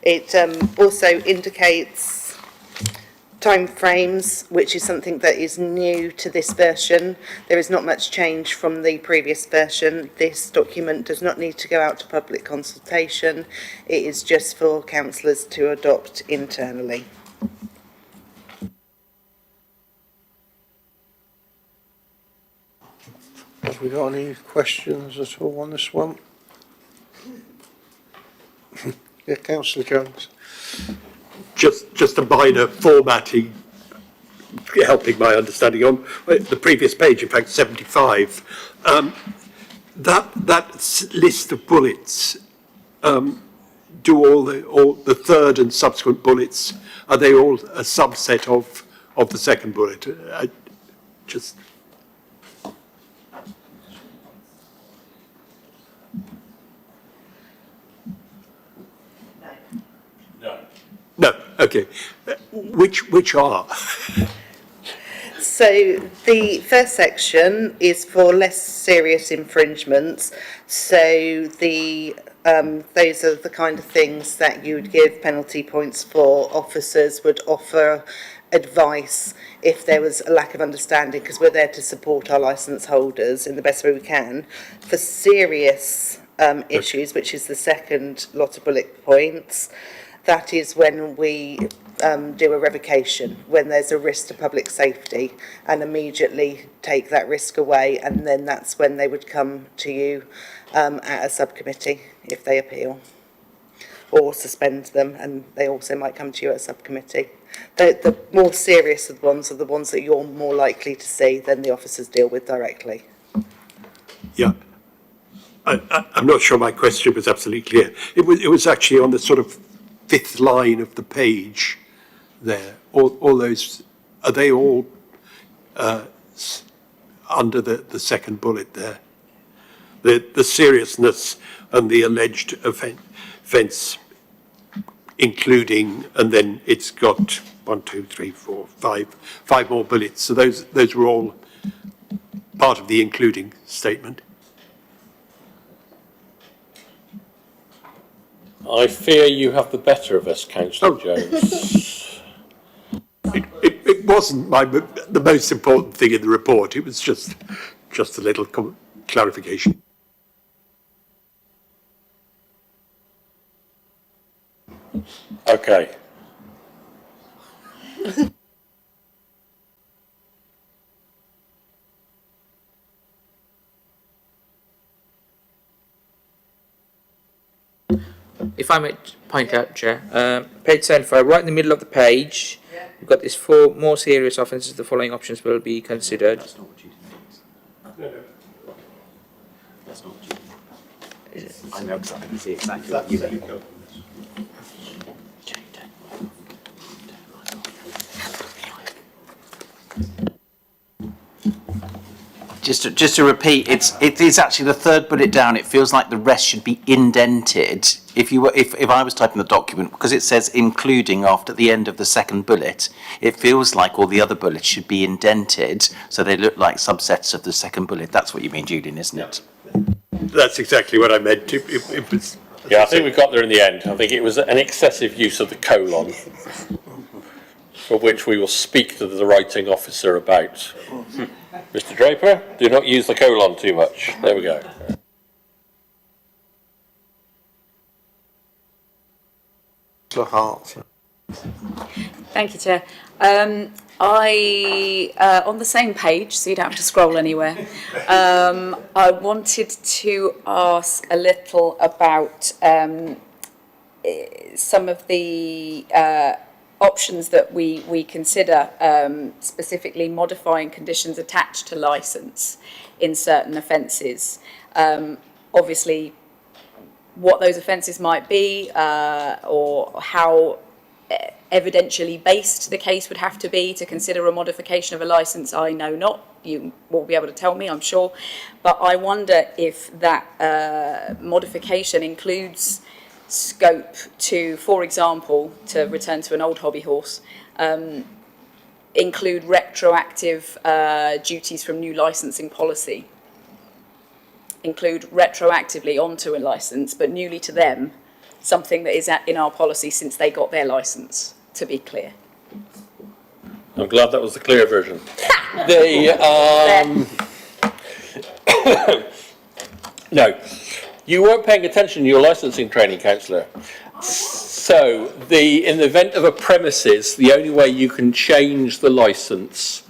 Speaker 11: It also indicates timeframes, which is something that is new to this version. There is not much change from the previous version. This document does not need to go out to public consultation. It is just for councillors to adopt internally.
Speaker 1: Have we got any questions at all on this one? Yeah, Councillor Jones.
Speaker 7: Just a minor formatting, helping my understanding on the previous page, in fact 75. That list of bullets, do all the third and subsequent bullets, are they all a subset of the second bullet? Just. No, okay. Which are?
Speaker 11: So the first section is for less serious infringements. So the those are the kind of things that you would give penalty points for. Officers would offer advice if there was a lack of understanding, because we're there to support our licence holders in the best way we can. For serious issues, which is the second lot of bullet points, that is when we do a revocation, when there's a risk to public safety, and immediately take that risk away, and then that's when they would come to you at a subcommittee if they appeal, or suspend them, and they also might come to you at a subcommittee. The more serious of the ones are the ones that you're more likely to see than the officers deal with directly.
Speaker 7: Yeah. I'm not sure my question was absolutely clear. It was actually on the sort of fifth line of the page there. All those, are they all under the second bullet there? The seriousness and the alleged offence, including, and then it's got 1, 2, 3, 4, 5 more bullets. So those were all part of the including statement.
Speaker 5: I fear you have the better of us, Councillor Jones.
Speaker 7: It wasn't the most important thing in the report. It was just a little clarification.
Speaker 5: Okay.
Speaker 6: If I may point out, Chair, page 75, right in the middle of the page, we've got these 4 more serious offences. The following options will be considered.
Speaker 4: That's not what you think. That's not what you think. I know because I can see exactly what you mean. Just to repeat, it is actually the third bullet down. It feels like the rest should be indented. If I was typing the document, because it says including after the end of the second bullet, it feels like all the other bullets should be indented so they look like subsets of the second bullet. That's what you mean, Julian, isn't it?
Speaker 7: That's exactly what I meant. It was.
Speaker 5: Yeah, I think we got there in the end. I think it was an excessive use of the colon, for which we will speak to the writing officer about. Mr. Draper, do not use the colon too much. There we go.
Speaker 8: Thank you, Chair. On the same page, so you don't have to scroll anywhere, I wanted to ask a little about some of the options that we consider, specifically modifying conditions attached to licence in certain offences. Obviously, what those offences might be, or how evidentially based the case would have to be to consider a modification of a licence, I know not. You will be able to tell me, I'm sure. But I wonder if that modification includes scope to, for example, to return to an old hobby horse, include retroactive duties from new licensing policy. Include retroactively onto a licence, but newly to them, something that is in our policy since they got their licence, to be clear.
Speaker 5: I'm glad that was the clear version. No, you weren't paying attention to your licensing training, councillor. So, in the event of a premises, the only way you can change the licence,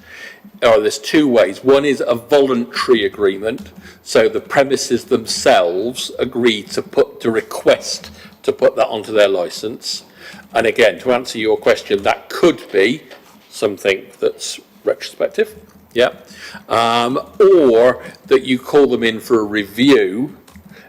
Speaker 5: there's 2 ways. One is a voluntary agreement, so the premises themselves agree to request to put that onto their licence. And again, to answer your question, that could be something that's retrospective, yeah, or that you call them in for a review,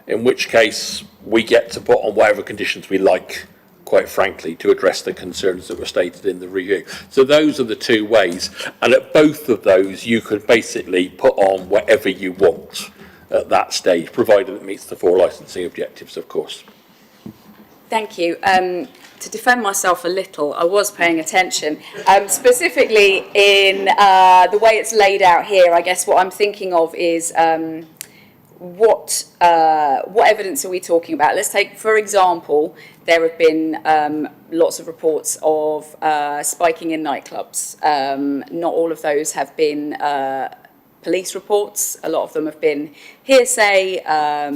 Speaker 5: in which case we get to put on whatever conditions we like, quite frankly, to address the concerns that were stated in the review. So those are the 2 ways, and at both of those you could basically put on whatever you want at that stage, provided it meets the 4 licensing objectives, of course.
Speaker 8: Thank you. To defend myself a little, I was paying attention. Specifically in the way it's laid out here, I guess what I'm thinking of is what evidence are we talking about? Let's take, for example, there have been lots of reports of spiking in nightclubs. Not all of those have been police reports. A lot of them have been hearsay. A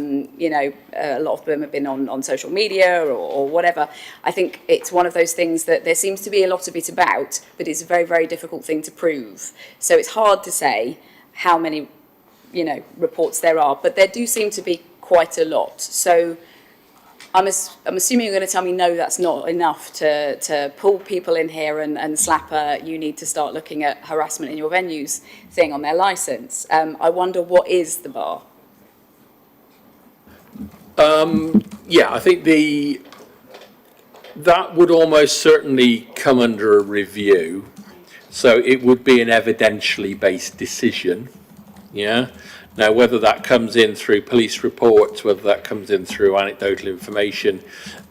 Speaker 8: lot of them have been on social media or whatever. I think it's one of those things that there seems to be a lot of it about, but it's a very, very difficult thing to prove. So it's hard to say how many, reports there are, but there do seem to be quite a lot. So I'm assuming you're going to tell me, no, that's not enough to pull people in here and slap you need to start looking at harassment in your venues thing on their licence. I wonder, what is the bar?
Speaker 5: Yeah, I think that would almost certainly come under a review. So it would be an evidentially based decision. Yeah. Now, whether that comes in through police reports, whether that comes in through anecdotal information,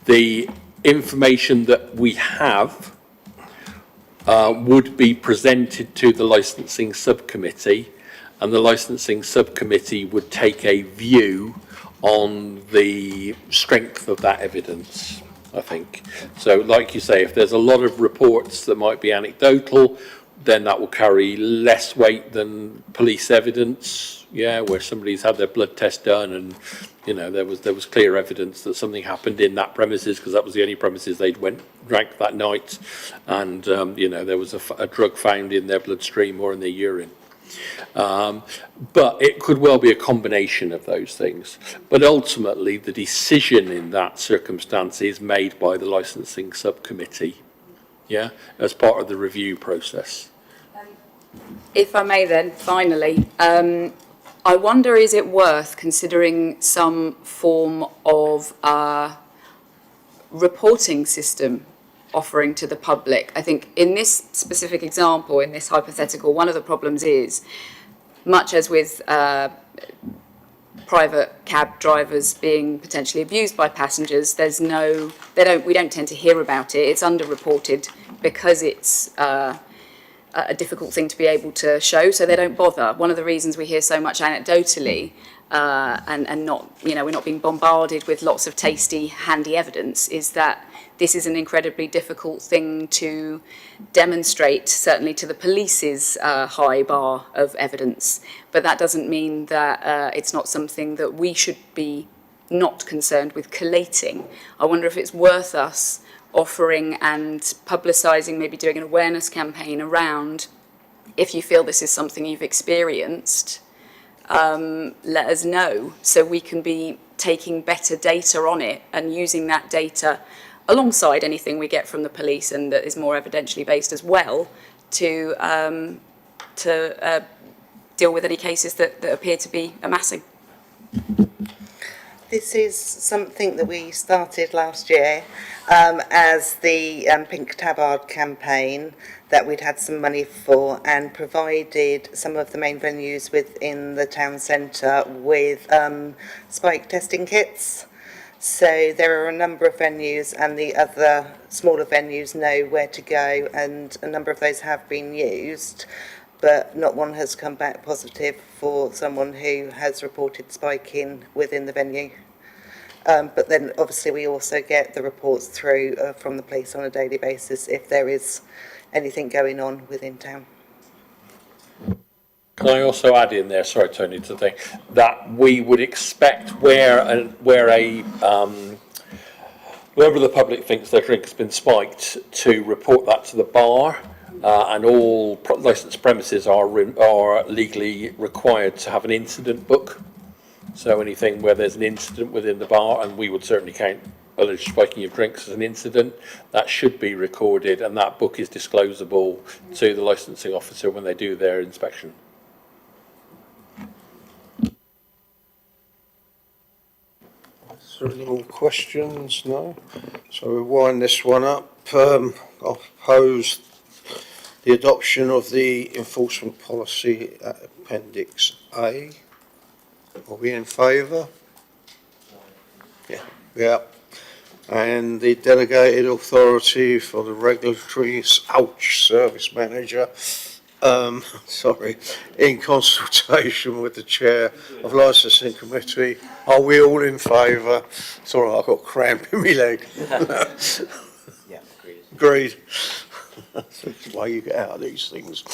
Speaker 5: the information that we have would be presented to the licensing subcommittee, and the licensing subcommittee would take a view on the strength of that evidence, I think. So like you say, if there's a lot of reports that might be anecdotal, then that will carry less weight than police evidence, yeah, where somebody's had their blood test done and, you know, there was clear evidence that something happened in that premises because that was the only premises they'd drank that night, and, you know, there was a drug found in their bloodstream or in their urine. But it could well be a combination of those things. But ultimately, the decision in that circumstance is made by the licensing subcommittee, yeah, as part of the review process.
Speaker 8: If I may then, finally, I wonder, is it worth considering some form of reporting system offering to the public? I think in this specific example, in this hypothetical, one of the problems is, much as with private cab drivers being potentially abused by passengers, we don't tend to hear about it. It's underreported because it's a difficult thing to be able to show, so they don't bother. One of the reasons we hear so much anecdotally and not, you know, we're not being bombarded with lots of tasty, handy evidence is that this is an incredibly difficult thing to demonstrate, certainly to the police's high bar of evidence. But that doesn't mean that it's not something that we should be not concerned with collating. I wonder if it's worth us offering and publicising, maybe doing an awareness campaign around, if you feel this is something you've experienced, let us know so we can be taking better data on it and using that data alongside anything we get from the police and that is more evidentially based as well to deal with any cases that appear to be amassing.
Speaker 11: This is something that we started last year as the Pink Tabard campaign that we'd had some money for, and provided some of the main venues within the town centre with spike testing kits. So there are a number of venues, and the other smaller venues know where to go, and a number of those have been used, but not one has come back positive for someone who has reported spiking within the venue. But then obviously we also get the reports through from the police on a daily basis if there is anything going on within town.
Speaker 5: Can I also add in there, sorry Tony, to think that we would expect wherever the public thinks their drink has been spiked, to report that to the bar, and all licensed premises are legally required to have an incident book. So anything where there's an incident within the bar, and we would certainly count alleged spiking of drinks as an incident, that should be recorded, and that book is disclosable to the licensing officer when they do their inspection.
Speaker 1: Is there any more questions? No? So we'll wind this one up. I'll propose the adoption of the enforcement policy at Appendix A. Are we in favour? Yeah. And the delegated authority for the regulatory service manager, in consultation with the chair of licensing committee. Are we all in favour? It's all right, I've got cramp in my leg.
Speaker 4: Yeah, agreed.
Speaker 1: Agreed. That's the way you get out of these things.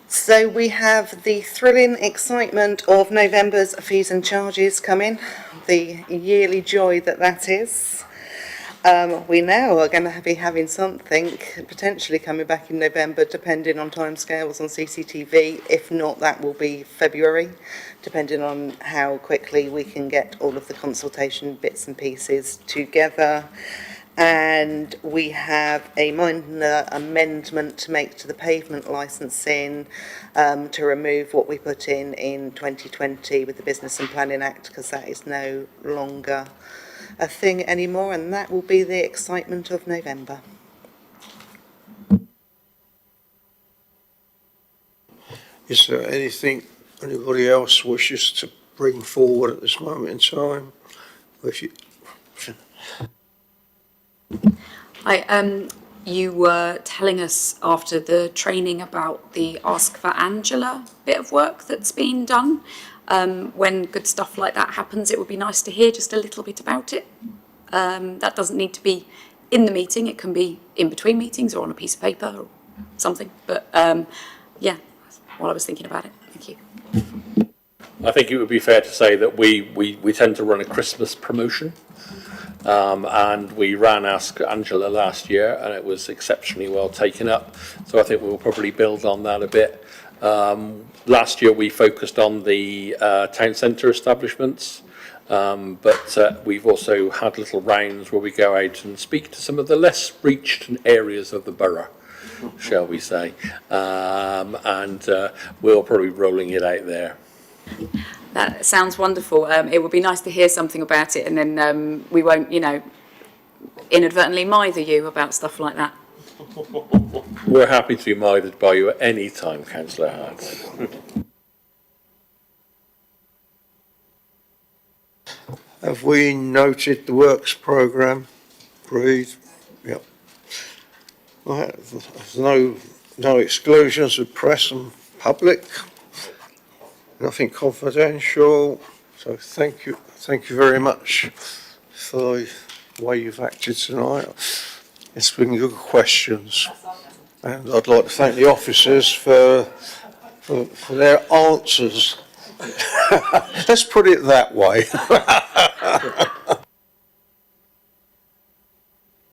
Speaker 11: So we have the thrilling excitement of November's fees and charges coming, the yearly joy that is. We now are going to be having something potentially coming back in November, depending on timescales on CCTV. If not, that will be February, depending on how quickly we can get all of the consultation bits and pieces together. And we have a minor amendment to make to the pavement licensing to remove what we put in 2020 with the Business and Planning Act, because that is no longer a thing anymore, and that will be the excitement of November.
Speaker 1: Is there anything anybody else wishes to bring forward at this moment in time? If you,
Speaker 8: You were telling us after the training about the Ask for Angela bit of work that's been done. When good stuff like that happens, it would be nice to hear just a little bit about it. That doesn't need to be in the meeting. It can be in between meetings or on a piece of paper or something. But yeah, while I was thinking about it. Thank you.
Speaker 5: I think it would be fair to say that we tend to run a Christmas promotion. And we ran Ask Angela last year, and it was exceptionally well taken up. So I think we'll probably build on that a bit. Last year we focused on the town centre establishments, but we've also had little rounds where we go out and speak to some of the less reached areas of the borough, shall we say, and we'll probably be rolling it out there.
Speaker 8: That sounds wonderful. It would be nice to hear something about it, and then we won't, inadvertently mither you about stuff like that.
Speaker 5: We're happy to be mithered by you at any time, Councillor Hart.
Speaker 1: have we noted the works programme? Agreed. Yep. Right. There's no exclusions of press and public. Nothing confidential. So thank you very much for the way you've acted tonight. It's been good questions, and I'd like to thank the officers for their answers. Let's put it that way.